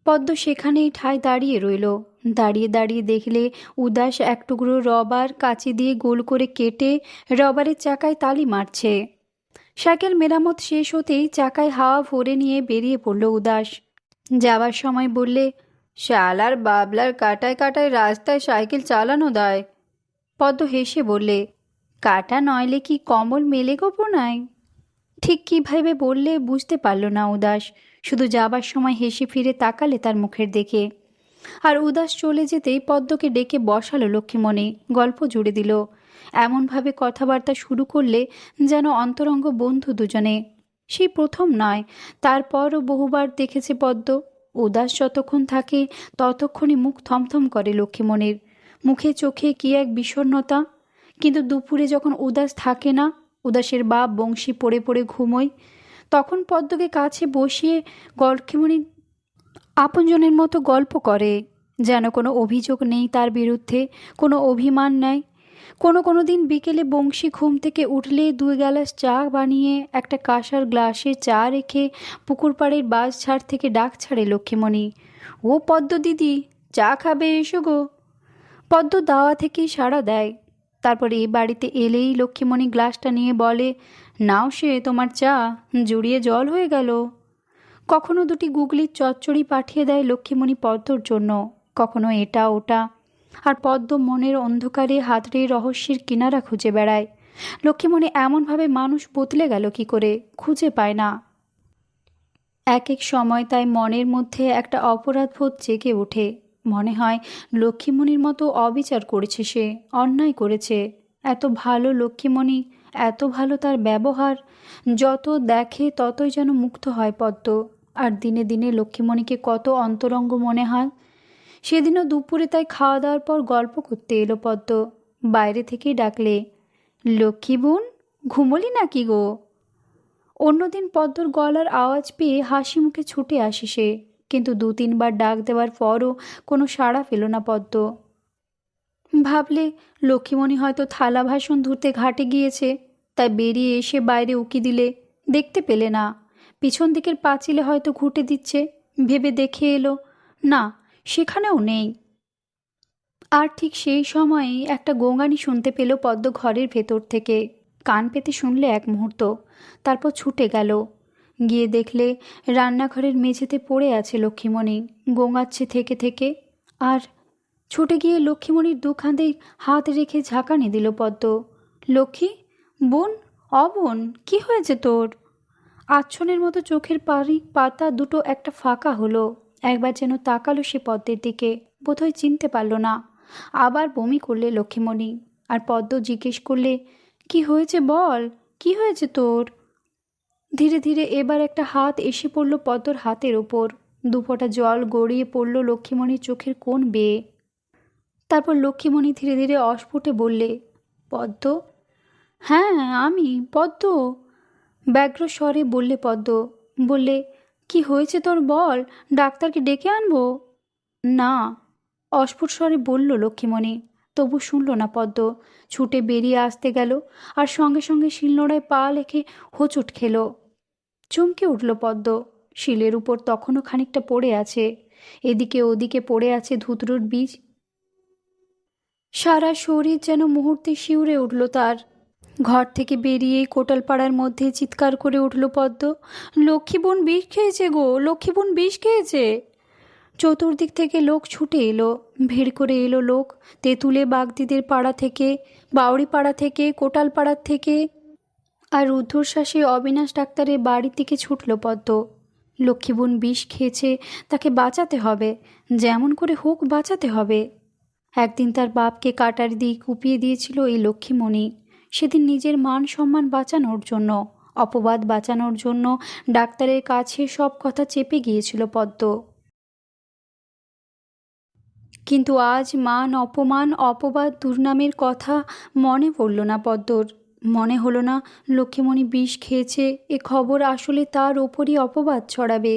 Speaker 1: পদ্ম সেখানেই ঠায় দাঁড়িয়ে রইল। দাঁড়িয়ে দাঁড়িয়ে দেখলে উদাস এক টুকরো রবার কাঁচি দিয়ে গোল করে কেটে রবারের চাকায় তালি মারছে। সাইকেল মেরামত শেষ হতেই চাকায় হাওয়া ভরে নিয়ে বেরিয়ে পড়ল উদাস। যাওয়ার সময় বললে, শালার বাবলার কাটায় কাটায় রাস্তায় সাইকেল চালানো দেয়। পদ্ম হেসে বললে, কাটা নইলে কি কমল মেলে গোপনায়? ঠিক কীভাবে বললে বুঝতে পারল না উদাস, শুধু যাবার সময় হেসে ফিরে তাকালে তার মুখের দিকে। আর উদাস চলে যেতেই পদ্মকে ডেকে বসালো লক্ষ্মীমণি, গল্প জুড়ে দিল। এমনভাবে কথাবার্তা শুরু করলে যেন অন্তরঙ্গ বন্ধু দুজনে। সেই প্রথম নয়, তারপরও বহুবার দেখেছে পদ্ম। উদাস যতক্ষণ থাকে ততক্ষণই মুখ থমথম করে লক্ষ্মীমণির, মুখে চোখে কি এক বিষণ্ণতা। কিন্তু দুপুরে যখন উদাস থাকে না, উদাসের বাপ বংশী পড়ে পড়ে ঘুমোয়, তখন পদ্মকে কাছে বসিয়ে লক্ষ্মীমণি আপনজনের মতো গল্প করে, যেন কোনো অভিযোগ নেই তার বিরুদ্ধে, কোনো অভিমান নেই। কোনো দিন বিকেলে বংশী ঘুম থেকে উঠলে 2 গ্লাস চা বানিয়ে একটা কাঁসার গ্লাসে চা রেখে পুকুর পাড়ের বাস ছাড় থেকে ডাক ছাড়ে লক্ষ্মীমণি, ও পদ্ম দিদি, চা খাবে, এসো গো। পদ্ম দাওয়া থেকেই সাড়া দেয়। তারপর এই বাড়িতে এলেই লক্ষ্মীমণি গ্লাসটা নিয়ে বলে, নাও সে তোমার চা, জুড়িয়ে জল হয়ে গেল। কখনো 2টি গুগলির চচ্চড়ি পাঠিয়ে দেয় লক্ষ্মীমণি পদ্মর জন্য, কখনো এটা ওটা। আর পদ্ম মনের অন্ধকারে হাতড়ে রহস্যের কিনারা খুঁজে বেড়ায়। লক্ষ্মীমণি এমনভাবে মানুষ বদলে গেল কি করে, খুঁজে পায় না। এক এক সময় তাই মনের মধ্যে একটা অপরাধবোধ জেগে ওঠে। মনে হয় লক্ষ্মীমণির মতো অবিচার করেছে সে, অন্যায় করেছে। এত ভালো লক্ষ্মীমণি, এত ভালো তার ব্যবহার, যত দেখে ততই যেন মুগ্ধ হয় পদ্ম। আর দিনে দিনে লক্ষ্মীমণিকে কত অন্তরঙ্গ মনে হয়। সেদিনও দুপুরে তাই খাওয়া দাওয়ার পর গল্প করতে এলো পদ্ম। বাইরে থেকেই ডাকলে, লক্ষ্মী বোন, ঘুমোলি নাকি গো? অন্যদিন পদ্মর গলার আওয়াজ পেয়ে হাসি মুখে ছুটে আসে সে, কিন্তু 2-3 বার ডাক দেওয়ার পরও কোনো সাড়া পেল না পদ্ম। ভাবলে লক্ষ্মীমণি হয়তো থালা বাসন ধুতে ঘাটে গিয়েছে, তাই বেরিয়ে এসে বাইরে উকি দিলে দেখতে পেলে না। পিছন দিকের পাঁচিলে হয়তো ঘুঁটে দিচ্ছে, ভেবে দেখে এলো, না, সেখানেও নেই। আর ঠিক সেই সময়েই একটা গোঙানি শুনতে পেল পদ্ম ঘরের ভেতর থেকে। কান পেতে শুনলে এক মুহূর্ত, তারপর ছুটে গেল। গিয়ে দেখলে রান্নাঘরের মেঝেতে পড়ে আছে লক্ষ্মীমণি, গোঙাচ্ছে থেকে থেকে। আর ছুটে গিয়ে লক্ষ্মীমণির 2 কাঁধে হাত রেখে ঝাঁকানি দিল পদ্ম। লক্ষ্মী বোন, অবোন, কি হয়েছে তোর? আচ্ছনের মতো চোখের পাতা দুটো একটা ফাঁকা হলো। একবার যেন তাকালো সে পদ্মের দিকে, বোধহয় চিনতে পারল না। আবার বমি করলে লক্ষ্মীমণি। আর পদ্ম জিজ্ঞেস করলে, কি হয়েছে বল, কি হয়েছে তোর? ধীরে ধীরে এবার একটা হাত এসে পড়ল পদ্মর হাতের ওপর। 2 ফোঁটা জল গড়িয়ে পড়ল লক্ষ্মীমণির চোখের কোণ বেয়ে। তারপর লক্ষ্মীমণি ধীরে ধীরে অস্ফুটে বললে, পদ্ম। হ্যাঁ, আমি পদ্ম, ব্যগ্র স্বরে বললে পদ্ম। বললে, কি হয়েছে তোর বল, ডাক্তারকে ডেকে আনবো? না, অস্ফুট স্বরে বলল লক্ষ্মীমণি। তবু শুনল না পদ্ম, ছুটে বেরিয়ে আসতে গেল। আর সঙ্গে সঙ্গে শিলনোড়ায় পা লেখে হোঁচট খেল। চমকে উঠল পদ্ম। শিলের উপর তখনও খানিকটা পড়ে আছে, এদিকে ওদিকে পড়ে আছে ধুতরুর বীজ। সারা শরীর যেন মুহূর্তে শিউরে উঠল তার। ঘর থেকে বেরিয়ে কোটালপাড়ার মধ্যে চিৎকার করে উঠল পদ্ম, লক্ষ্মী বোন বিষ খেয়েছে গো, লক্ষ্মী বোন বিষ খেয়েছে। চতুর্দিক থেকে লোক ছুটে এলো, ভিড় করে এলো লোক। তেঁতুলে বাগদিদের পাড়া থেকে, বাউরি পাড়া থেকে, কোটালপাড়ার থেকে। আর রুদ্ধশ্বাসে অবিনাশ ডাক্তারের বাড়ির দিকে ছুটল পদ্ম। লক্ষ্মী বোন বিষ খেয়েছে, তাকে বাঁচাতে হবে, যেমন করে হোক বাঁচাতে হবে। একদিন তার বাপকে কাটার দিয়ে কুপিয়ে দিয়েছিল এই লক্ষ্মীমণি। সেদিন নিজের মান সম্মান বাঁচানোর জন্য, অপবাদ বাঁচানোর জন্য ডাক্তারের কাছে সব কথা চেপে গিয়েছিল পদ্ম। কিন্তু আজ মান অপমান অপবাদ দুর্নামের কথা মনে পড়ল না পদ্মর। মনে হলো না লক্ষ্মীমণি বিষ খেয়েছে এ খবর আসলে তার ওপরই অপবাদ ছড়াবে।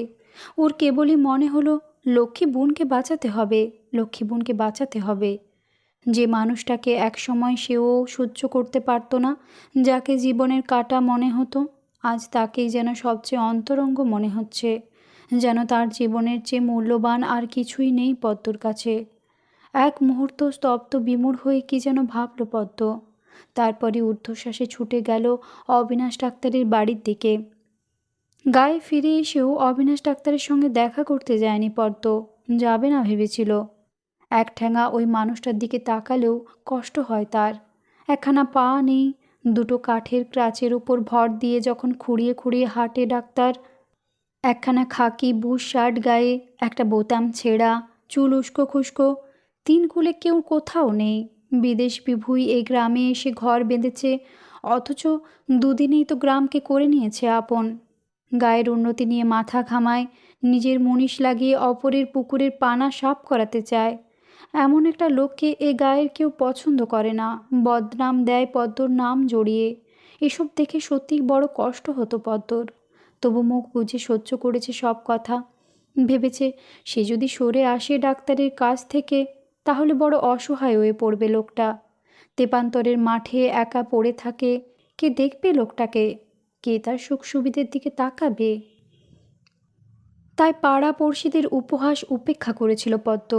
Speaker 1: ওর কেবলই মনে হলো লক্ষ্মী বোনকে বাঁচাতে হবে, লক্ষ্মী বোনকে বাঁচাতে হবে। যে মানুষটাকে একসময় সেও সহ্য করতে পারত না, যাকে জীবনের কাঁটা মনে হতো, আজ তাকেই যেন সবচেয়ে অন্তরঙ্গ মনে হচ্ছে। যেন তার জীবনের চেয়ে মূল্যবান আর কিছুই নেই পদ্মর কাছে। এক মুহূর্ত স্তব্ধ বিমূঢ় হয়ে কি যেন ভাবল পদ্ম। তারপরে ঊর্ধ্বশ্বাসে ছুটে গেল অবিনাশ ডাক্তারের বাড়ির দিকে। গায়ে ফিরে এসেও অবিনাশ ডাক্তারের সঙ্গে দেখা করতে যায়নি পদ্ম, যাবে না ভেবেছিল। একঠ্যাঙা ওই মানুষটার দিকে তাকালেও কষ্ট হয় তার। একখানা পা নেই, দুটো কাঠের ক্রাচের ওপর ভর দিয়ে যখন খুঁড়িয়ে খুঁড়িয়ে হাঁটে ডাক্তার। একখানা খাকি বুশ শার্ট গায়ে, একটা বোতাম ছেঁড়া, চুল উস্কো খুস্কো, তিন কুলে কেউ কোথাও নেই। বিদেশ বিভুঁই এই গ্রামে এসে ঘর বেঁধেছে, অথচ দুদিনেই তো গ্রামকে করে নিয়েছে আপন। গায়ের উন্নতি নিয়ে মাথা ঘামায়, নিজের মুনিশ লাগিয়ে অপরের পুকুরের পানা সাফ করাতে চায়। এমন একটা লোককে এ গায়ের কেউ পছন্দ করে না, বদনাম দেয় পদ্মর নাম জড়িয়ে। এসব দেখে সত্যিই বড় কষ্ট হতো পদ্মর। তবু মুখ বুজে সহ্য করেছে সব কথা। ভেবেছে সে যদি সরে আসে ডাক্তারের কাছ থেকে তাহলে বড় অসহায় হয়ে পড়বে লোকটা। তেপান্তরের মাঠে একা পড়ে থাকে, কে দেখবে লোকটাকে? কে তার সুখ সুবিধের দিকে তাকাবে? তাই পাড়া পড়শিদের উপহাস উপেক্ষা করেছিল পদ্ম।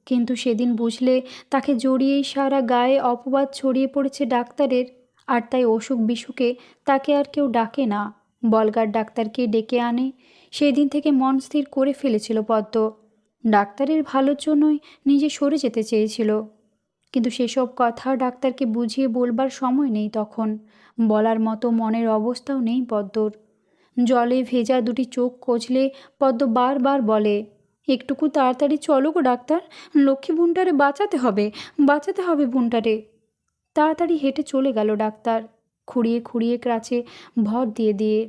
Speaker 1: কিন্তু সেদিন বুঝলে তাকে জড়িয়েই সারা গায়ে অপবাদ ছড়িয়ে পড়েছে ডাক্তারের। আর তাই অসুখ বিসুখে তাকে আর কেউ ডাকে না, বলগার ডাক্তারকে ডেকে আনে। সেই দিন থেকে মন স্থির করে ফেলেছিল পদ্ম। ডাক্তারের ভালোর জন্যই নিজে সরে যেতে চেয়েছিল। কিন্তু সেসব কথা ডাক্তারকে বুঝিয়ে বলবার সময় নেই তখন, বলার মতো মনের অবস্থাও নেই পদ্মর। জলে ভেজা দুটি চোখ কচলে পদ্ম বারবার বলে, একটুকু তাড়াতাড়ি চলো গো ডাক্তার, লক্ষ্মী বুনটারে বাঁচাতে হবে, বাঁচাতে হবে বুনটারে। তাড়াতাড়ি হেঁটে চলে গেল ডাক্তার, খুঁড়িয়ে খুঁড়িয়ে ক্রাচে ভর দিয়ে দিয়ে।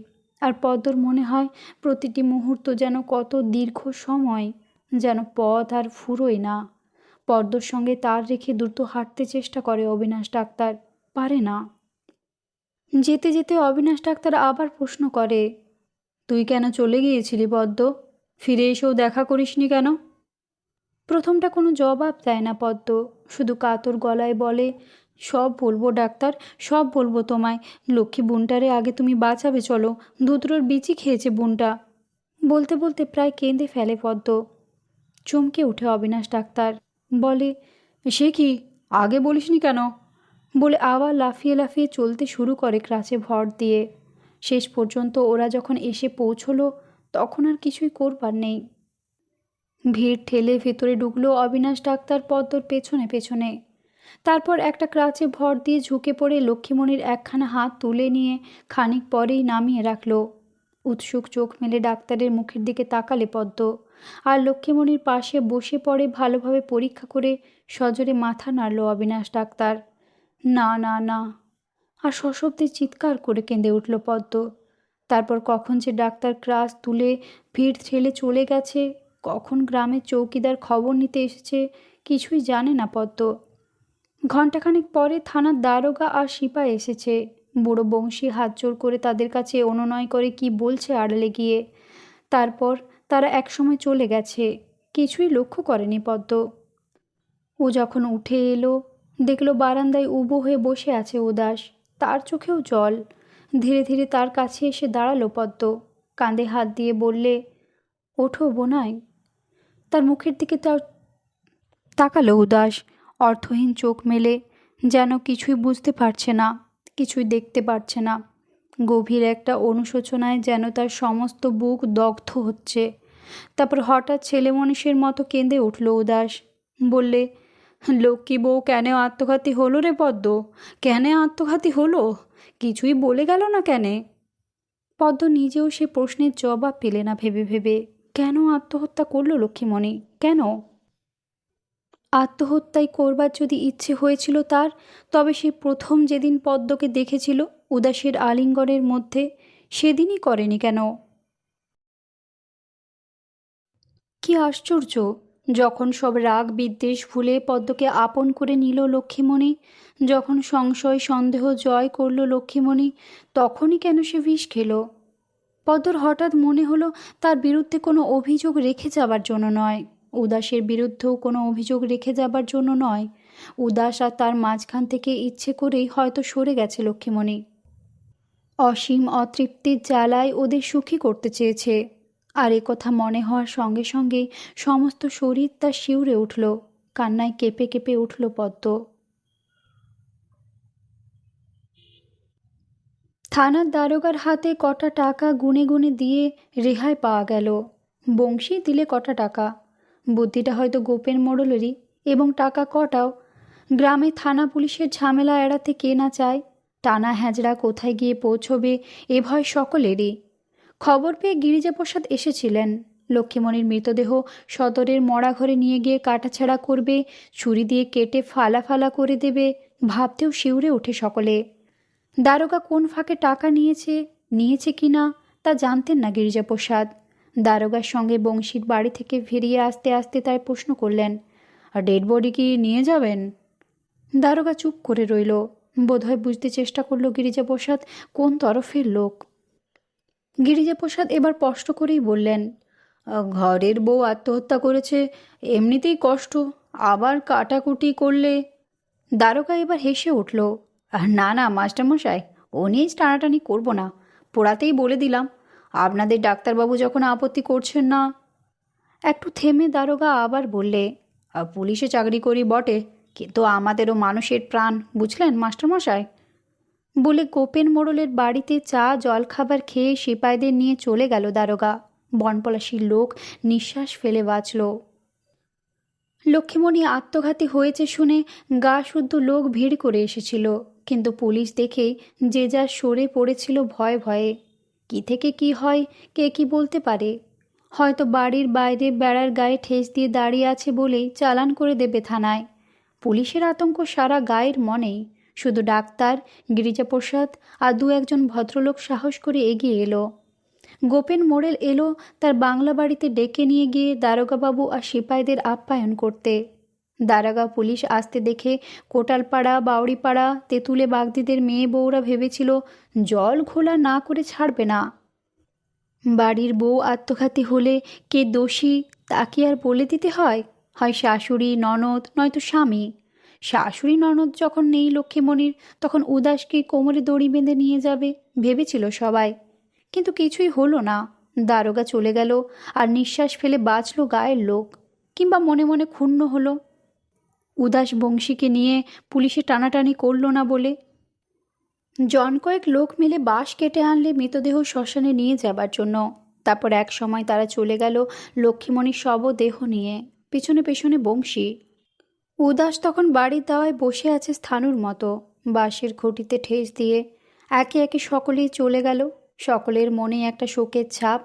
Speaker 1: আর পদ্মর মনে হয় প্রতিটি মুহূর্ত যেন কত দীর্ঘ সময়, যেন পথ আর ফুরোয় না। পদ্মর সঙ্গে তার রেখে দ্রুত হাঁটতে চেষ্টা করে অবিনাশ ডাক্তার, পারে না। যেতে যেতে অবিনাশ ডাক্তার আবার প্রশ্ন করে, তুই কেন চলে গিয়েছিলি পদ্ম? ফিরে এসেও দেখা করিসনি কেন? প্রথমটা কোনো জবাব দেয় না পদ্ম, শুধু কাতর গলায় বলে, সব বলবো ডাক্তার, সব বলবো তোমায়। লক্ষ্মী বুনটারে আগে তুমি বাঁচাবে, চলো, ধুতরোর বিচি খেয়েছে বুনটা। বলতে বলতে প্রায় কেঁদে ফেলে পদ্ম। চমকে ওঠে অবিনাশ ডাক্তার, বলে, সে কি, আগে বলিসনি কেন? বলে আবার লাফিয়ে লাফিয়ে চলতে শুরু করে ক্রাচে ভর দিয়ে। শেষ পর্যন্ত ওরা যখন এসে পৌঁছলো তখন আর কিছুই করবার নেই। ভিড় ঠেলে ভেতরে ঢুকলো অবিনাশ ডাক্তার পদ্মর পেছনে পেছনে। তারপর একটা ক্রাচে ভর দিয়ে ঝুঁকে পড়ে লক্ষ্মীমণির একখানা হাত তুলে নিয়ে খানিক পরেই নামিয়ে রাখল। উৎসুক চোখ মেলে ডাক্তারের মুখের দিকে তাকালে পদ্ম, আর লক্ষ্মীমণির পাশে বসে পড়ে ভালোভাবে পরীক্ষা করে সজোরে মাথা নাড়ল অবিনাশ ডাক্তার। না না না, আর সশব্দে চিৎকার করে কেঁদে উঠল পদ্ম। তারপর কখন যে ডাক্তার ক্রাচ তুলে ভিড় ঠেলে চলে গেছে, কখন গ্রামের চৌকিদার খবর নিতে এসেছে, কিছুই জানে না পদ্ম। ঘণ্টাখানেক পরে থানার দারোগা আর সিপাই এসেছে। বুড়ো বংশী হাত জোর করে তাদের কাছে অনুনয় করে কি বলছে আড়ালে গিয়ে। তারপর তারা একসময় চলে গেছে, কিছুই লক্ষ্য করেনি পদ্ম। ও যখন উঠে এলো দেখল বারান্দায় উবু হয়ে বসে আছে উদাস, তার চোখেও জল। ধীরে ধীরে তার কাছে এসে দাঁড়ালো পদ্ম, কাঁধে হাত দিয়ে বললে, ওঠো বোনাই। তার মুখের দিকে তাকালো উদাস, অর্থহীন চোখ মেলে, যেন কিছুই বুঝতে পারছে না, কিছুই দেখতে পারছে না। গভীর একটা অনুশোচনায় যেন তার সমস্ত বুক দগ্ধ হচ্ছে। তারপর হঠাৎ ছেলে মানুষের মতো কেঁদে উঠল উদাস, বললে, লক্ষ্মী বউ কেন আত্মঘাতী হলো রে পদ্ম? কেন আত্মঘাতী হলো? কিছুই বলে গেল না কেন? পদ্ম নিজেও সে প্রশ্নের জবাব পেলে না ভেবে ভেবে। কেন আত্মহত্যা করলো লক্ষ্মীমণি, কেন? আত্মহত্যাই করবার যদি ইচ্ছে হয়েছিল তার, তবে সে প্রথম যেদিন পদ্মকে দেখেছিল উদাসের আলিঙ্গনের মধ্যে, সেদিনই করেনি কেন? কি আশ্চর্য, যখন সব রাগ বিদ্বেষ ভুলে পদ্মকে আপন করে নিল লক্ষ্মীমণি, যখন সংশয় সন্দেহ জয় করল লক্ষ্মীমণি, তখনই কেন সে বিষ খেল? পদ্মর হঠাৎ মনে হলো তার বিরুদ্ধে কোনো অভিযোগ রেখে যাবার জন্য নয়, উদাসের বিরুদ্ধেও কোনো অভিযোগ রেখে যাবার জন্য নয়। উদাস আর তার মাঝখান থেকে ইচ্ছে করেই হয়তো সরে গেছে লক্ষ্মীমণি। অসীম অতৃপ্তির জ্বালায় ওদের সুখী করতে চেয়েছে। আর এ কথা মনে হওয়ার সঙ্গে সঙ্গেই সমস্ত শরীর তার শিউরে উঠল, কান্নায় কেঁপে কেঁপে উঠল পদ্ম। থানার দারোগার হাতে কটা টাকা গুনে গুনে দিয়ে রেহাই পাওয়া গেল। বংশী দিলে কটা টাকা, বুদ্ধিটা হয়তো গোপেন মোড়লেরই, এবং টাকা কটাও। গ্রামে থানা পুলিশের ঝামেলা এড়াতে কে না চায়। টানা হ্যাজরা কোথায় গিয়ে পৌঁছবে এ ভয় সকলেরই। খবর পেয়ে গিরিজাপ্রসাদ এসেছিলেন। লক্ষ্মীমণির মৃতদেহ সদরের মরা ঘরে নিয়ে গিয়ে কাটাছেঁড়া করবে, ছুরি দিয়ে কেটে ফালা ফালা করে দেবে, ভাবতেও শিউরে ওঠে সকলে। দারোগা কোন ফাঁকে টাকা নিয়েছে কি না তা জানতেন না গিরিজাপ্রসাদ। দারোগার সঙ্গে বংশীর বাড়ি থেকে ফিরিয়ে আসতে আসতে তাই প্রশ্ন করলেন, আর ডেড বডি কি নিয়ে যাবেন? দারোগা চুপ করে রইল। বোধহয় বুঝতে চেষ্টা করল গিরিজাপ্রসাদ কোন তরফের লোক। গিরিজাপ্রসাদ এবার স্পষ্ট করেই বললেন, ঘরের বউ আত্মহত্যা করেছে, এমনিতেই কষ্ট, আবার কাটাকুটি করলে। দারোগা এবার হেসে উঠল, না না মাস্টারমশাই, ও নিয়েই টানাটানি করব না, পোড়াতেই বলে দিলাম, আপনাদের ডাক্তারবাবু যখন আপত্তি করছেন না। একটু থেমে দারোগা আবার বললে, পুলিশে চাকরি করি বটে, কিন্তু আমাদেরও মানুষের প্রাণ, বুঝলেন মাস্টারমশাই? বলে গোপেন মোড়লের বাড়িতে চা জলখাবার খেয়ে সিপাইদের নিয়ে চলে গেল দারোগা। বনপলাশির লোক নিঃশ্বাস ফেলে বাঁচল। লক্ষ্মীমণি আত্মঘাতী হয়েছে শুনে গা শুদ্ধ লোক ভিড় করে এসেছিল, কিন্তু পুলিশ দেখেই যে যার সরে পড়েছিল ভয়ে ভয়ে। কি থেকে কি হয় কে কি বলতে পারে? হয়তো বাড়ির বাইরে বেড়ার গায়ে ঠেস দিয়ে দাঁড়িয়ে আছে বলেই চালান করে দেবে থানায়। পুলিশের আতঙ্ক সারা গায়ের মনেই। শুধু ডাক্তার, গিরিজাপ্রসাদ আর দু একজন ভদ্রলোক সাহস করে এগিয়ে এলো। গোপেন মোড়ল এলো তার বাংলা বাড়িতে ডেকে নিয়ে গিয়ে দারোগাবাবু আর সিপাইদের আপ্যায়ন করতে। দারোগা পুলিশ আসতে দেখে কোটালপাড়া, বাউড়িপাড়া, তেঁতুলে বাগদিদের মেয়ে বউরা ভেবেছিল জল ঘোলা না করে ছাড়বে না। বাড়ির বউ আত্মঘাতী হলে কে দোষী তা কি আর বলে দিতে হয়? হয় শাশুড়ি, ননদ, নয়তো স্বামী। শাশুড়ি ননদ যখন নেই লক্ষ্মীমণির, তখন উদাসকে কোমরে দড়ি বেঁধে নিয়ে যাবে ভেবেছিল সবাই, কিন্তু কিছুই হলো না। দারোগা চলে গেল, আর নিঃশ্বাস ফেলে বাঁচল গায়ের লোক, কিংবা মনে মনে ক্ষুণ্ণ হলো উদাস বংশীকে নিয়ে পুলিশে টানাটানি করল না বলে। জন কয়েক লোক মিলে বাঁশ কেটে আনলে মৃতদেহ শ্মশানে নিয়ে যাবার জন্য। তারপর এক সময় তারা চলে গেল লক্ষ্মীমণির শবদেহ নিয়ে, পেছনে পেছনে বংশী। উদাস তখন বাড়ির দাওয়ায় বসে আছে স্থানুর মতো, বাঁশের ঘটিতে ঠেস দিয়ে। একে একে সকলেই চলে গেল, সকলের মনে একটা শোকের ছাপ।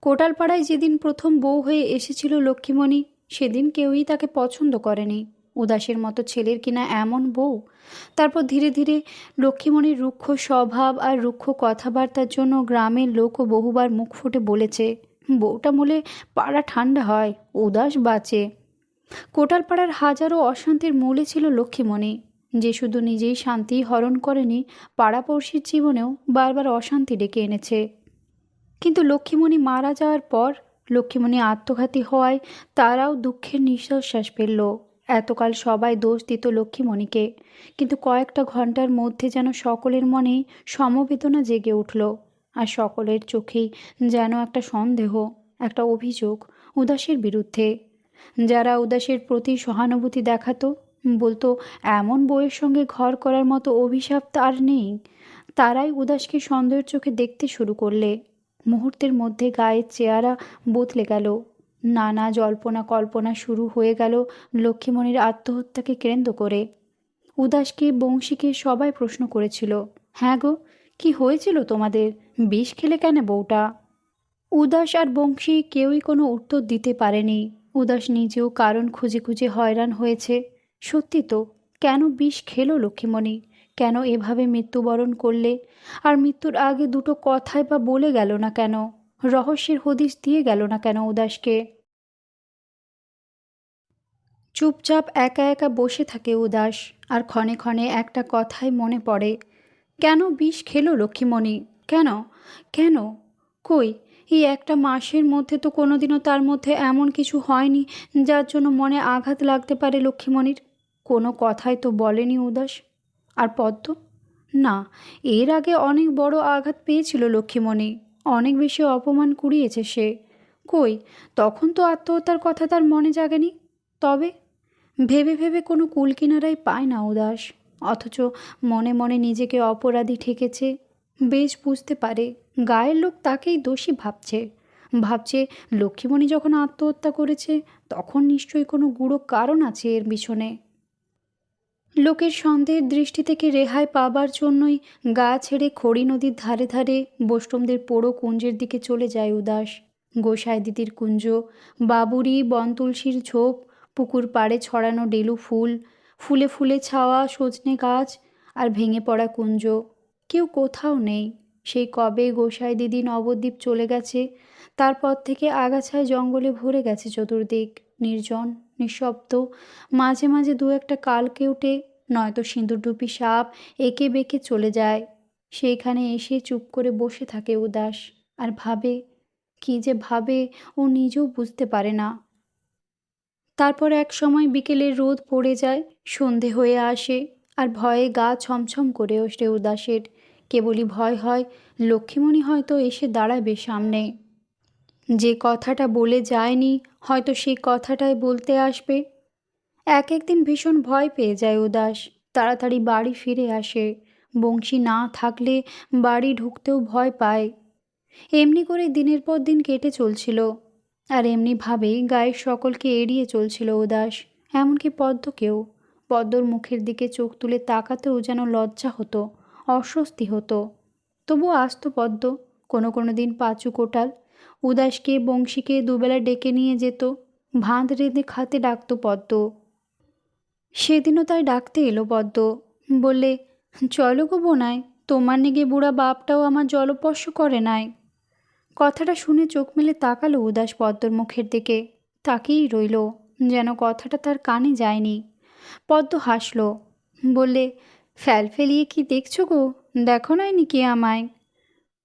Speaker 1: কোটালপাড়ায় যেদিন প্রথম বউ হয়ে এসেছিল লক্ষ্মীমণি, সেদিন কেউই তাকে পছন্দ করেনি। উদাসের মতো ছেলের কিনা এমন বউ। তারপর ধীরে ধীরে লক্ষ্মীমণির রুক্ষ স্বভাব আর রুক্ষ কথাবার্তার জন্য গ্রামের লোকও বহুবার মুখ ফুটে বলেছে, বউটা মলে পাড়া ঠান্ডা হয়, উদাস বাঁচে। কোটালপাড়ার হাজারো অশান্তির মূলে ছিল লক্ষ্মীমণি, যে শুধু নিজেই শান্তি হরণ করেনি, পাড়াপড়শির জীবনেও বারবার অশান্তি ডেকে এনেছে। কিন্তু লক্ষ্মীমণি মারা যাওয়ার পর, লক্ষ্মীমণি আত্মঘাতী হওয়ায় তারাও দুঃখের নিঃশ্বাস ফেলল। এতকাল সবাই দোষ দিত লক্ষ্মীমণিকে, কিন্তু কয়েকটা ঘন্টার মধ্যে যেন সকলের মনেই সমবেদনা জেগে উঠল, আর সকলের চোখেই যেন একটা সন্দেহ, একটা অভিযোগ উদাসের বিরুদ্ধে। যারা উদাসের প্রতি সহানুভূতি দেখাতো, বলতো এমন বউয়ের সঙ্গে ঘর করার মতো অভিশাপ তার নেই, তারাই উদাসকে সন্দেহের চোখে দেখতে শুরু করলে। মুহূর্তের মধ্যে গায়ের চেহারা বদলে গেল। নানা জল্পনা কল্পনা শুরু হয়ে গেল লক্ষ্মীমণির আত্মহত্যাকে কেন্দ্র করে। উদাসকে, বংশীকে সবাই প্রশ্ন করেছিল, হ্যাঁ গো, কি হয়েছিল তোমাদের? বিষ খেলে কেন বউটা? উদাস আর বংশী কেউই কোনো উত্তর দিতে পারেনি। উদাস নিজেও কারণ খুঁজে খুঁজে হয়রান হয়েছে। সত্যি তো, কেন বিষ খেলো লক্ষ্মীমণি? কেন এভাবে মৃত্যুবরণ করলে? আর মৃত্যুর আগে দুটো কথাই বা বলে গেল না কেন? রহস্যের হদিশ দিয়ে গেল না কেন উদাসকে? চুপচাপ একা একা বসে থাকে উদাস, আর ক্ষণে ক্ষণে একটা কথাই মনে পড়ে, কেন বিষ খেলো লক্ষ্মীমণি? কেন? কেন? কই, এই একটা মাসের মধ্যে তো কোনোদিনও তার মধ্যে এমন কিছু হয়নি যার জন্য মনে আঘাত লাগতে পারে লক্ষ্মীমণির। কোনো কথাই তো বলেনি উদাস। আর পদ্ম? না, এর আগে অনেক বড় আঘাত পেয়েছিল লক্ষ্মীমণি, অনেক বেশি অপমান কুড়িয়েছে সে। কই, তখন তো আত্মহত্যার কথা তার মনে জাগেনি। তবে ভেবে ভেবে কোনো কুলকিনারাই পায় না উদাস। অথচ মনে মনে নিজেকে অপরাধী ঠেকেছে। বেশ বুঝতে পারে গায়ের লোক তাকেই দোষী ভাবছে। ভাবছে লক্ষ্মীমণি যখন আত্মহত্যা করেছে তখন নিশ্চয়ই কোনো গূঢ় কারণ আছে এর পিছনে। লোকের সন্দেহের দৃষ্টি থেকে রেহাই পাবার জন্যই গা ছেড়ে খড়ি নদীর ধারে ধারে বৈষ্ণবদের পোড়ো কুঞ্জের দিকে চলে যায় উদাস। গোসাই দিদির কুঞ্জ, বাবুরি বনতুলসীর ঝোপ, পুকুর পাড়ে ছড়ানো ডেলু ফুল, ফুলে ফুলে ছাওয়া সজনে গাছ আর ভেঙে পড়া কুঞ্জ। কেউ কোথাও নেই। সেই কবে গোসাই দিদি নবদ্বীপ চলে গেছে তারপর থেকে আগাছায় জঙ্গলে ভরে গেছে চতুর্দিক, নির্জন নিঃশব্দ। মাঝে মাঝে দু একটা কালকেউটে নয়তো সিঁদুরডুপি সাপ এঁকে বেঁকে চলে যায়। সেইখানে এসে চুপ করে বসে থাকে উদাস আর ভাবে। কি যে ভাবে ও নিজেও বুঝতে পারে না। তারপর এক সময় বিকেলের রোদ পড়ে যায়, সন্ধে হয়ে আসে, আর ভয়ে গা ছমছম করে ওঠে উদাসের। কেবলই ভয় হয় লক্ষ্মীমণি হয়তো এসে দাঁড়াবে সামনে। যে কথাটা বলে যায়নি হয়তো সেই কথাটাই বলতে আসবে। এক একদিন ভীষণ ভয় পেয়ে যায় উদাস। তাড়াতাড়ি বাড়ি ফিরে আসে। বংশী না থাকলে বাড়ি ঢুকতেও ভয় পায়। এমনি করে দিনের পর দিন কেটে চলছিল। আর এমনিভাবেই গায়ের সকলকে এড়িয়ে চলছিল উদাস, এমনকি পদ্মকেও। পদ্মর মুখের দিকে চোখ তুলে তাকাতেও যেন লজ্জা হতো, অস্বস্তি হতো। তবুও আসতো পদ্ম। কোনো কোনো দিন পাঁচু কোটাল উদাসকে বংশীকে দুবেলা ডেকে নিয়ে যেত। ভাঁদ রেঁধে খাতে ডাকতো পদ্ম। সেদিনও তাই ডাকতে এলো পদ্ম। বললে, চলো গো বোনাই, তোমার নেগে বুড়া বাপটাও আমার জলস্পর্শ করে নাই। কথাটা শুনে চোখ মেলে তাকালো উদাস পদ্মর মুখের দিকে। তাকিয়েই রইল, যেন কথাটা তার কানে যায়নি। পদ্ম হাসল, বললে, ফ্যাল ফেলিয়ে কি দেখছো গো, দেখো নাইনি কি আমায়?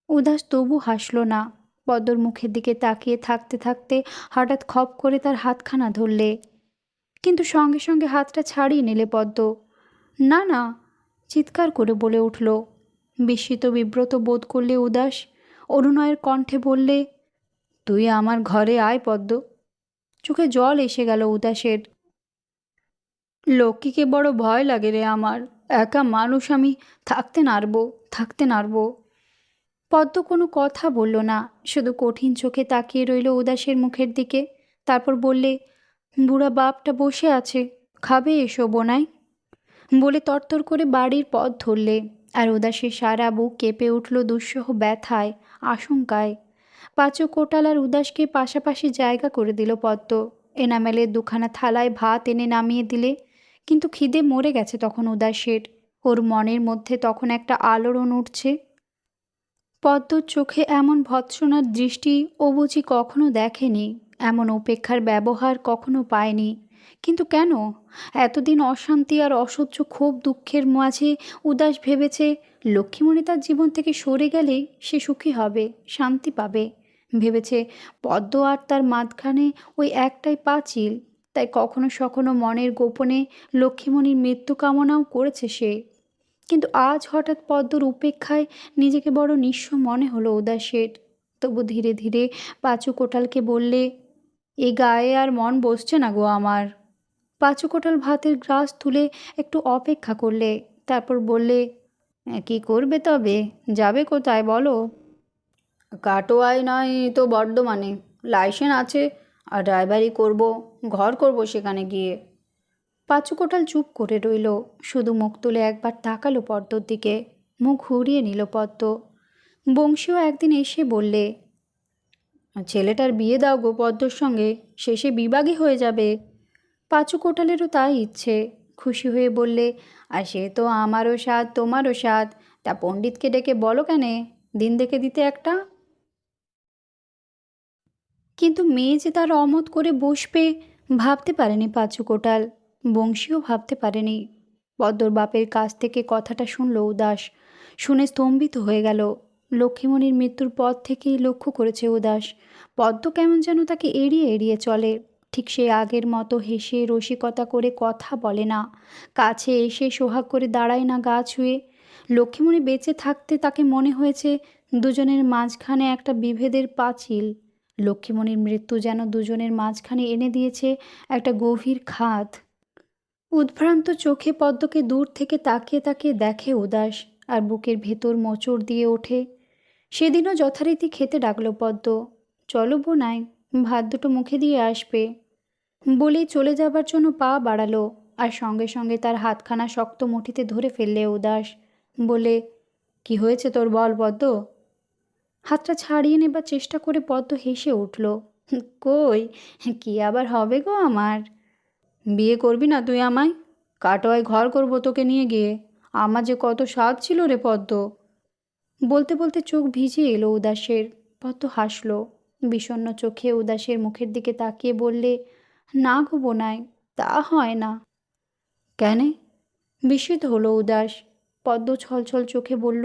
Speaker 1: উদাস তবু হাসল না। পদ্মর মুখের দিকে তাকিয়ে থাকতে থাকতে হঠাৎ খপ করে তার হাতখানা ধরলে, কিন্তু সঙ্গে সঙ্গে হাতটা ছাড়িয়ে নিলে পদ্ম। না না, চিৎকার করে বলে উঠল। বিস্মিত বিব্রত বোধ করলে উদাস। অনুনয়ের কণ্ঠে বললে, তুই আমার ঘরে আয় পদ্ম। চোখে জল এসে গেল উদাসের। লক্ষ্মীকে বড় ভয় লাগে রে আমার, একা মানুষ আমি, থাকতে নারবো, থাকতে নারবো। পদ্ম কোনো কথা বলল না, শুধু কঠিন চোখে তাকিয়ে রইল উদাসের মুখের দিকে। তারপর বললে, বুড়া বাপটা বসে আছে, খাবে এসো বোনাই। বলে তরতর করে বাড়ির পথ ধরলে। আর উদাসের সারা বুক কেঁপে উঠল দুঃসহ ব্যথায়, আশঙ্কায়। পাঁচু কোটাল আর উদাসকে পাশাপাশি জায়গা করে দিল পদ্ম। এনামেলের দুখানা থালায় ভাত এনে নামিয়ে দিলে। কিন্তু খিদে মরে গেছে তখন উদাসের। ওর মনের মধ্যে তখন একটা আলোড়ন উঠছে। পদ্মর চোখে এমন ভৎসনার দৃষ্টি ও বুঝি কখনো দেখেনি, এমন উপেক্ষার ব্যবহার কখনো পায়নি। কিন্তু কেন এতদিন অশান্তি আর অসহ্য ক্ষোভ দুঃখের মাঝে উদাস ভেবেছে লক্ষ্মীমণি তার জীবন থেকে সরে গেলেই সে সুখী হবে, শান্তি পাবে। ভেবেছে পদ্ম আর তার মাঝখানে ওই একটাই পাঁচিল। তাই কখনো সখনো মনের গোপনে লক্ষ্মীমণির মৃত্যু কামনাও করেছে সে। কিন্তু আজ হঠাৎ পদ্মর উপেক্ষায় নিজেকে বড় নিঃস্ব মনে হলো উদাসের। তবু ধীরে ধীরে পাঁচু কোটালকে বললে, এ গায়ে আর মন বসছে না গো আমার। পাঁচু কোটাল ভাতের গ্রাস তুলে একটু অপেক্ষা করলে। তারপর বললে, কি করবে তবে, যাবে কোথায় বলো? কাটোয়ায় নয় তো বর্ধমানে, লাইসেন্স আছে, আর ড্রাইভারি করব, ঘর করব সেখানে গিয়ে। পাঁচু কোটাল চুপ করে রইল, শুধু মুখ তুলে একবার তাকালো পদ্মর দিকে। মুখ ঘুরিয়ে নিল পদ্ম। বংশীও একদিন এসে বললে, ছেলেটার বিয়ে দাও গো পদ্মর সঙ্গে, শেষে বিবাগী হয়ে যাবে। পাঁচু কোটালেরও তাই ইচ্ছে। খুশি হয়ে বললে, আর সে তো আমারও স্বাদ তোমারও স্বাদ, তা পণ্ডিতকে ডেকে বলো কেনে, দিন দেখে দিতে একটা। কিন্তু মেয়ে যে তার অমত করে বসবে ভাবতে পারেনি পাঁচু কোটাল। বংশীও ভাবতে পারেনি। পদ্মর বাপের কাছ থেকে কথাটা শুনল উদাস। শুনে স্তম্ভিত হয়ে গেল। লক্ষ্মীমণির মৃত্যুর পর থেকেই লক্ষ্য করেছে উদাস পদ্ম কেমন যেন তাকে এড়িয়ে এড়িয়ে চলে। ঠিক সে আগের মতো হেসে রসিকতা করে কথা বলে না, কাছে এসে সোহাগ করে দাঁড়ায় না গা ছুঁয়ে। লক্ষ্মীমণি বেঁচে থাকতে তাকে মনে হয়েছে দুজনের মাঝখানে একটা বিভেদের পাঁচিল, লক্ষ্মীমণির মৃত্যু যেন দুজনের মাঝখানে এনে দিয়েছে একটা গভীর খাদ। উদ্ভ্রান্ত চোখে পদ্মকে দূর থেকে তাকিয়ে তাকিয়ে দেখে উদাস, আর বুকের ভেতর মোচড় দিয়ে ওঠে। সেদিনও যথারীতি খেতে ডাকলো পদ্ম। চলো বোনাই, ভাত দুটো মুখে দিয়ে আসবে বলেই চলে যাবার জন্য পা বাড়ালো, আর সঙ্গে সঙ্গে তার হাতখানা শক্ত মুঠিতে ধরে ফেললে উদাস। বলে, কি হয়েছে তোর বল পদ্ম? হাতটা ছাড়িয়ে নেবার চেষ্টা করে পদ্ম হেসে উঠল। কই, কি আবার হবে গো আমার? বিয়ে করবি না তুই আমায়? কাটোয়ায় ঘর করবো তোকে নিয়ে গিয়ে। আমার যে কত স্বাদ ছিল রে পদ্ম। বলতে বলতে চোখ ভিজে এলো উদাসের। পদ্ম হাসল বিষণ্ণ চোখে উদাসের মুখের দিকে তাকিয়ে বললে, না গো বোনাই, তা হয় না। কেন? বিস্মিত হলো উদাস। পদ্ম ছলছল চোখে বলল,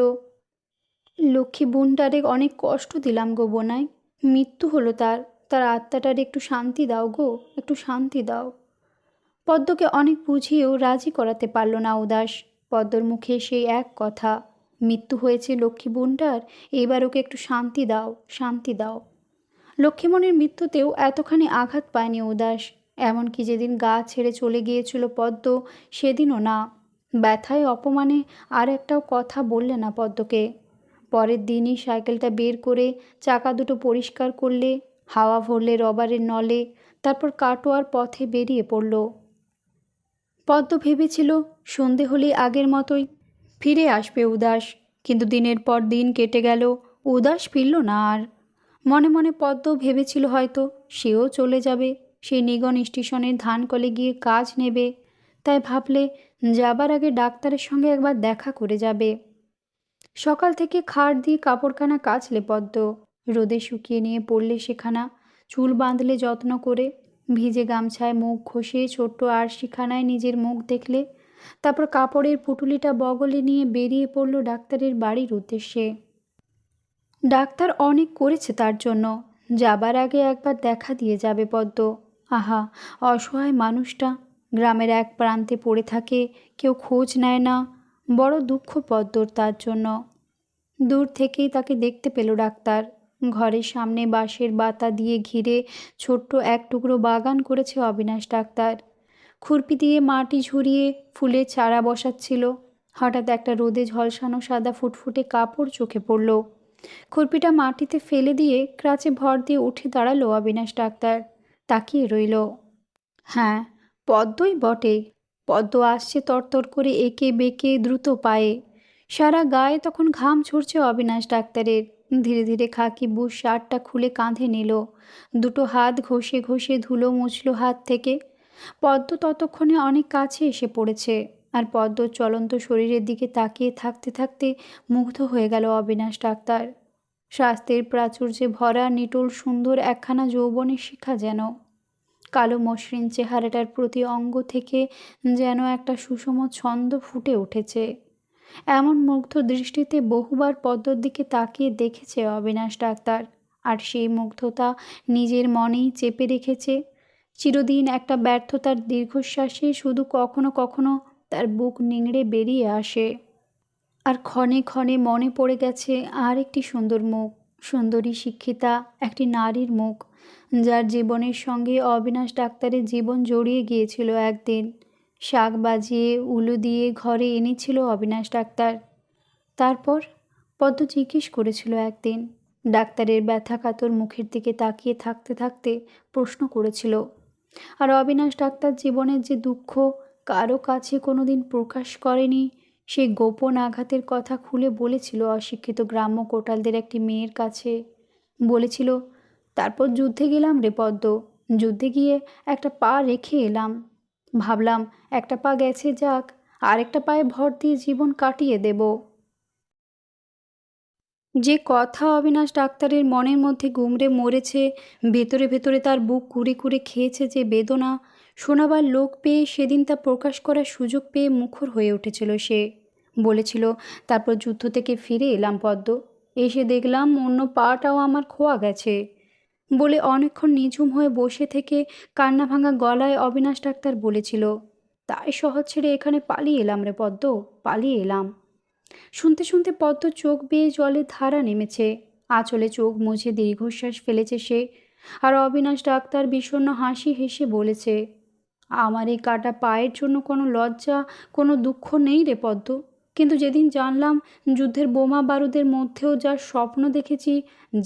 Speaker 1: লক্ষ্মী বোনটারে অনেক কষ্ট দিলাম গো বোনাই। মৃত্যু হলো তার, তার আত্মাটার একটু শান্তি দাও গো, একটু শান্তি দাও। পদ্মকে অনেক বুঝিয়েও রাজি করাতে পারল না উদাস। পদ্মর মুখে সেই এক কথা, মৃত্যু হয়েছে লক্ষ্মী বোনটার, এবার ওকে একটু শান্তি দাও, শান্তি দাও। লক্ষ্মীমণির মৃত্যুতেও এতখানি আঘাত পায়নি উদাস, এমনকি যেদিন গা ছেড়ে চলে গিয়েছিল পদ্ম, সেদিনও না। ব্যথায় অপমানে আর একটাও কথা বললে না পদ্মকে। পরের দিনই সাইকেলটা বের করে চাকা দুটো পরিষ্কার করলে, হাওয়া ভরলে রবারের নলে, তারপর কাটোয়ার পথে বেরিয়ে পড়ল। পদ্ম ভেবেছিল সন্ধে হলেই আগের মতোই ফিরে আসবে উদাস, কিন্তু দিনের পর দিন কেটে গেল, উদাস ফিরল না আর। মনে মনে পদ্ম ভেবেছিল হয়তো সেও চলে যাবে, সেই নিগন স্টেশনের ধানকলে গিয়ে কাজ নেবে। তাই ভাবলে যাবার আগে ডাক্তারের সঙ্গে একবার দেখা করে যাবে। সকাল থেকে খাট দিয়ে কাপড়খানা কাচলে পদ্ম, রোদে শুকিয়ে নিয়ে পড়লে সেখানা, চুল বাঁধলে যত্ন করে, ভিজে গামছায় মুখ ঘষে ছোট্ট আরশিখানায় নিজের মুখ দেখলে, তারপর কাপড়ের পুটুলিটা বগলে নিয়ে বেরিয়ে পড়ল ডাক্তারের বাড়ির উদ্দেশ্যে। ডাক্তার অনেক করেছে তার জন্য, যাবার আগে একবার দেখা দিয়ে যাবে পদ্ম। আহা, অসহায় মানুষটা গ্রামের এক প্রান্তে পড়ে থাকে, কেউ খোঁজ নেয় না। বড় দুঃখ পদ্মর তার জন্য। দূর থেকেই তাকে দেখতে পেল ডাক্তার। ঘরের সামনে বাঁশের বাতা দিয়ে ঘিরে ছোট্ট এক টুকরো বাগান করেছে অবিনাশ ডাক্তার। খুরপি দিয়ে মাটি ঝরিয়ে ফুলের চারা বসাচ্ছিল। হঠাৎ একটা রোদে ঝলসানো সাদা ফুটফুটে কাপড় চোখে পড়ল। খুরপিটা মাটিতে ফেলে দিয়ে ক্রাচে ভর দিয়ে উঠে দাঁড়ালো অবিনাশ ডাক্তার। তাকিয়ে রইল। হ্যাঁ, পদ্মই বটে। পদ্ম আসছে তরতর করে এঁকে বেঁকে দ্রুত পায়ে। সারা গায়ে তখন ঘাম ঝরছে অবিনাশ ডাক্তারের। ধীরে ধীরে খাকি বুশ শার্টটা খুলে কাঁধে নিল। দুটো হাত ঘষে ঘষে ধুলো মুছল হাত থেকে। পদ্ম ততক্ষণে অনেক কাছে এসে পড়েছে, আর পদ্মর চলন্ত শরীরের দিকে তাকিয়ে থাকতে থাকতে মুগ্ধ হয়ে গেল অবিনাশ ডাক্তার। স্বাস্থ্যের প্রাচুর্যে ভরা নিটোল সুন্দর একখানা যৌবনের শিখা যেন। কালো মসৃণ চেহারাটার প্রতি অঙ্গ থেকে যেন একটা সুষম ছন্দ ফুটে উঠেছে। এমন মুগ্ধ দৃষ্টিতে বহুবার পদ্মর দিকে তাকিয়ে দেখেছে অবিনাশ ডাক্তার, আর সেই মুগ্ধতা নিজের মনেই চেপে রেখেছে। চিরদিন একটা ব্যর্থতার দীর্ঘশ্বাসে শুধু কখনো কখনো তার বুক নিংড়ে বেরিয়ে আসে। আর ক্ষণে ক্ষণে মনে পড়ে গেছে আর একটি সুন্দর মুখ, সুন্দরী শিক্ষিতা একটি নারীর মুখ, যার জীবনের সঙ্গে অবিনাশ ডাক্তারের জীবন জড়িয়ে গিয়েছিল একদিন। শাক বাজিয়ে উলু দিয়ে ঘরে এনেছিল অবিনাশ ডাক্তার। তারপর পদ্ম জিজ্ঞেস করেছিল একদিন, ডাক্তারের ব্যথাকাতর মুখের দিকে তাকিয়ে থাকতে থাকতে প্রশ্ন করেছিল, আর অবিনাশ ডাক্তার জীবনের যে দুঃখ কারো কাছে কোনোদিন প্রকাশ করেনি, সেই গোপন আঘাতের কথা খুলে বলেছিল অশিক্ষিত গ্রাম্য কোটালদের একটি মেয়ের কাছে। বলেছিল, তারপর যুদ্ধে গেলাম রে পদ্ম, যুদ্ধে গিয়ে একটা পা রেখে এলাম। ভাবলাম একটা পা গেছে যাক, আরেকটা পায়ে ভর দিয়ে জীবন কাটিয়ে দেব। যে কথা অবিনাশ ডাক্তারের মনের মধ্যে গুমড়ে মরেছে, ভেতরে ভেতরে তার বুক কুড়ে কুড়ে খেয়েছে যে বেদনা, শোনাবার লোক পেয়ে সেদিন তা প্রকাশ করার সুযোগ পেয়ে মুখর হয়ে উঠেছিল সে। বলেছিল, তারপর যুদ্ধ থেকে ফিরে এলাম পদ্ম, এসে দেখলাম অন্য পাটাও আমার খোয়া গেছে। বলে অনেকক্ষণ নিঝুম হয়ে বসে থেকে কান্না ভাঙা গলায় অবিনাশ ডাক্তার বলেছিল, তাই শহর ছেড়ে এখানে পালিয়ে এলাম রে পদ্ম, পালিয়ে এলাম। শুনতে শুনতে পদ্ম চোখ বেয়ে জলের ধারা নেমেছে। আঁচলে চোখ মুছে দীর্ঘশ্বাস ফেলেছে সে। আর অবিনাশ ডাক্তার বিষণ্ণ হাসি হেসে বলেছে, আমার এই কাটা পায়ের জন্য কোনো লজ্জা, কোনো দুঃখ নেই রে পদ্ম। কিন্তু যেদিন জানলাম যুদ্ধের বোমা বারুদের মধ্যেও যার স্বপ্ন দেখেছি,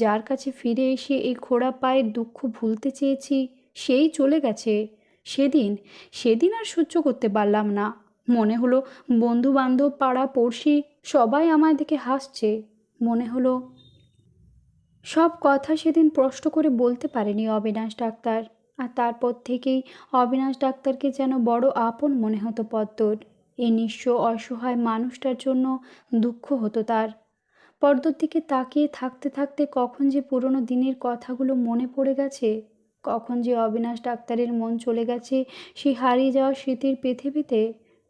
Speaker 1: যার কাছে ফিরে এসে এই খোঁড়া পায়ের দুঃখ ভুলতে চেয়েছি, সেই চলে গেছে, সেদিন সেদিন আর সহ্য করতে পারলাম না। মনে হলো বন্ধু বান্ধব পাড়া পড়শি সবাই আমায় দেখে হাসছে। মনে হলো সব কথা সেদিন স্পষ্ট করে বলতে পারেনি অবিনাশ ডাক্তার। আর তারপর থেকেই অবিনাশ ডাক্তারকে যেন বড় আপন মনে হতো পদ্মর। এই নিঃস্ব অসহায় মানুষটার জন্য দুঃখ হতো তার। পদ্মর দিকে তাকিয়ে থাকতে থাকতে কখন যে পুরনো দিনের কথাগুলো মনে পড়ে গেছে, কখন যে অবিনাশ ডাক্তারের মন চলে গেছে সেই হারিয়ে যাওয়া স্মৃতির পৃথিবীতে,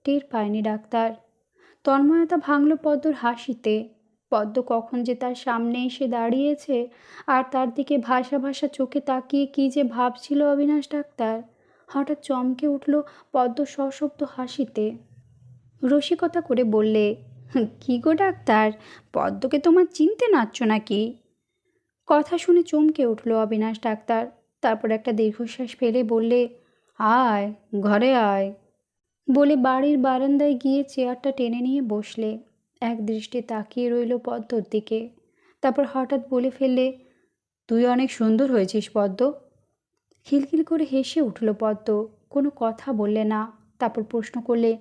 Speaker 1: টের পায়নি ডাক্তার। তন্ময়তা ভাঙল পদ্মর হাসিতে। পদ্ম কখন যে তার সামনে এসে দাঁড়িয়েছে আর তার দিকে ভাসা ভাসা চোখে তাকিয়ে কী যে ভাবছিল অবিনাশ ডাক্তার। হঠাৎ চমকে উঠল পদ্ম সশব্দ হাসিতে। রসিকতা করে বললে, কী গো ডাক্তার, পদ্মকে তোমার চিনতে নাচ্ছ নাকি? কথা শুনে চমকে উঠল অবিনাশ ডাক্তার। তারপর একটা দীর্ঘশ্বাস ফেলে বললে, আয়, ঘরে আয় বলে বাড়ির বারান্দায় গিয়ে চেয়ারটা টেনে নিয়ে বসলে। এক দৃষ্টে তাকিয়ে রইল পদ্মর দিকে। তারপর হঠাৎ বলে ফেললে, তুই অনেক সুন্দর হয়েছিস পদ্ম। খিলখিল করে হেসে উঠল পদ্ম, কোনো কথা বললে না। তারপর প্রশ্ন করলে,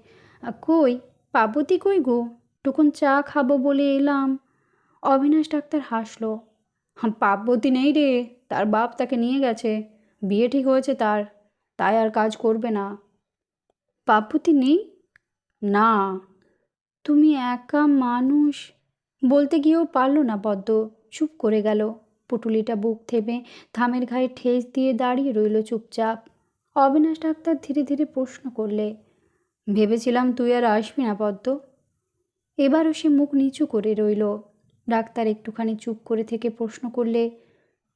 Speaker 1: কই পার্বতী কই গো? টুকুন চা খাবো বলে এলাম। অবিনাশ ডাক্তার হাসল। পার্বতী নেই রে, তার বাপ তাকে নিয়ে গেছে, বিয়ে ঠিক হয়েছে তার, তাই আর কাজ করবে না। পার্বতী নেই? না। তুমি একা মানুষ বলতে গিয়েও পারল না পদ্ম, চুপ করে গেল। পুটুলিটা বুক থেমে থামের ঘায়ে ঠেস দিয়ে দাঁড়িয়ে রইল চুপচাপ। অবিনাশ ডাক্তার ধীরে ধীরে প্রশ্ন করলে, ভেবেছিলাম তুই আর আসবি না পদ্ম। এবারও সে মুখ নিচু করে রইল। ডাক্তার একটুখানি চুপ করে থেকে প্রশ্ন করলে,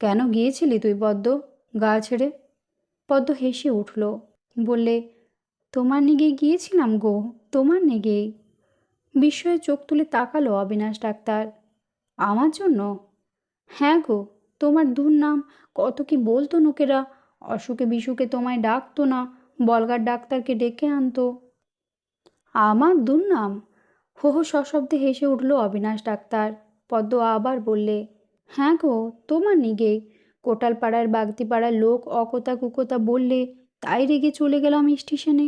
Speaker 1: কেন গিয়েছিলি তুই পদ্ম, গা ছেড়ে? পদ্ম হেসে উঠল, বললে, তোমার নেগেই গিয়েছিলাম গো, তোমার নেগেই। বিস্ময়ে চোখ তুলে তাকালো অবিনাশ ডাক্তার। আমার জন্য? হ্যাঁ গো, তোমার দুর্নাম কত কি বলতো লোকেরা, অসুখে বিসুখে তোমায় ডাকতো না, বলগার ডাক্তারকে ডেকে আনতো। আমার দুর্নাম? হো হো সশব্দে হেসে উঠল অবিনাশ ডাক্তার। পদ্ম আবার বললে, হ্যাঁ গো, তোমার নিগেই। কোটালপাড়ার বাগদিপাড়ার লোক অকথা কুকথা বললে, তাই রেগে চলে গেলাম স্টেশনে।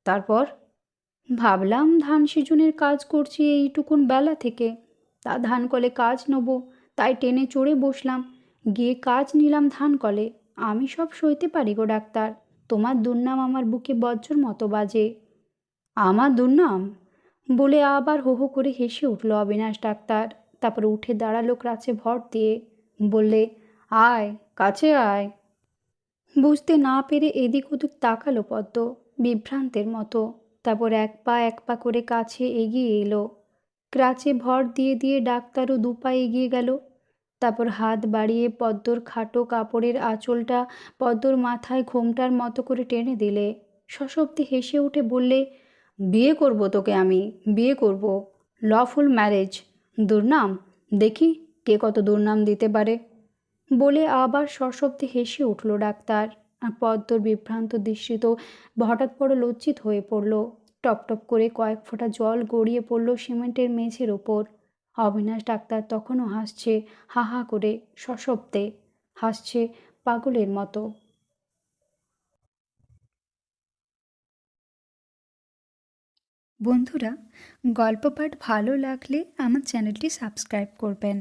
Speaker 1: তারপর ভাবলাম ধান সিজনের কাজ করছি এইটুকুন বেলা থেকে, তা ধান কলে কাজ নেব, তাই ট্রেনে চড়ে বসলাম, গিয়ে কাজ নিলাম ধান কলে। আমি সব সইতে পারি গো ডাক্তার, তোমার দুর্নাম আমার বুকে বজ্রর মতো বাজে। আমার দুর্নাম? বলে আবার হো হো করে হেসে উঠল অবিনাশ ডাক্তার। তারপর উঠে দাঁড়ালো ক্রাচে ভর দিয়ে, বললে, আয়, কাছে আয়। বুঝতে না পেরে এদিক ওদিক তাকালো পদ্ম, বিভ্রান্তের মতো। তারপর এক পা করে কাছে এগিয়ে এলো। ক্রাচে ভর দিয়ে দিয়ে ডাক্তারও দুপা এগিয়ে গেল। তারপর হাত বাড়িয়ে পদ্মর খাটো কাপড়ের আঁচলটা পদ্মর মাথায় ঘোমটার মতো করে টেনে দিলে। সশব্দে হেসে উঠে বললে, বিয়ে করব তোকে আমি, বিয়ে করব, লফুল ম্যারেজ। দুর্নাম, দেখি কে কত দুর্নাম দিতে পারে। বলে আবার সশব্দে হেসে উঠল ডাক্তার। আর পদ্মর বিভ্রান্ত দৃষ্টি তো হঠাৎ বড় লজ্জিত হয়ে পড়ল। টপ টপ করে কয়েক ফোঁটা জল গড়িয়ে পড়ল সিমেন্টের মেঝের ওপর। অবিনাশ ডাক্তার তখনও হাসছে, হা হা করে, সশব্দে হাসছে, পাগলের মতো। বন্ধুরা, গল্প পাঠ ভালো লাগলে আমার চ্যানেলটি সাবস্ক্রাইব করবেন।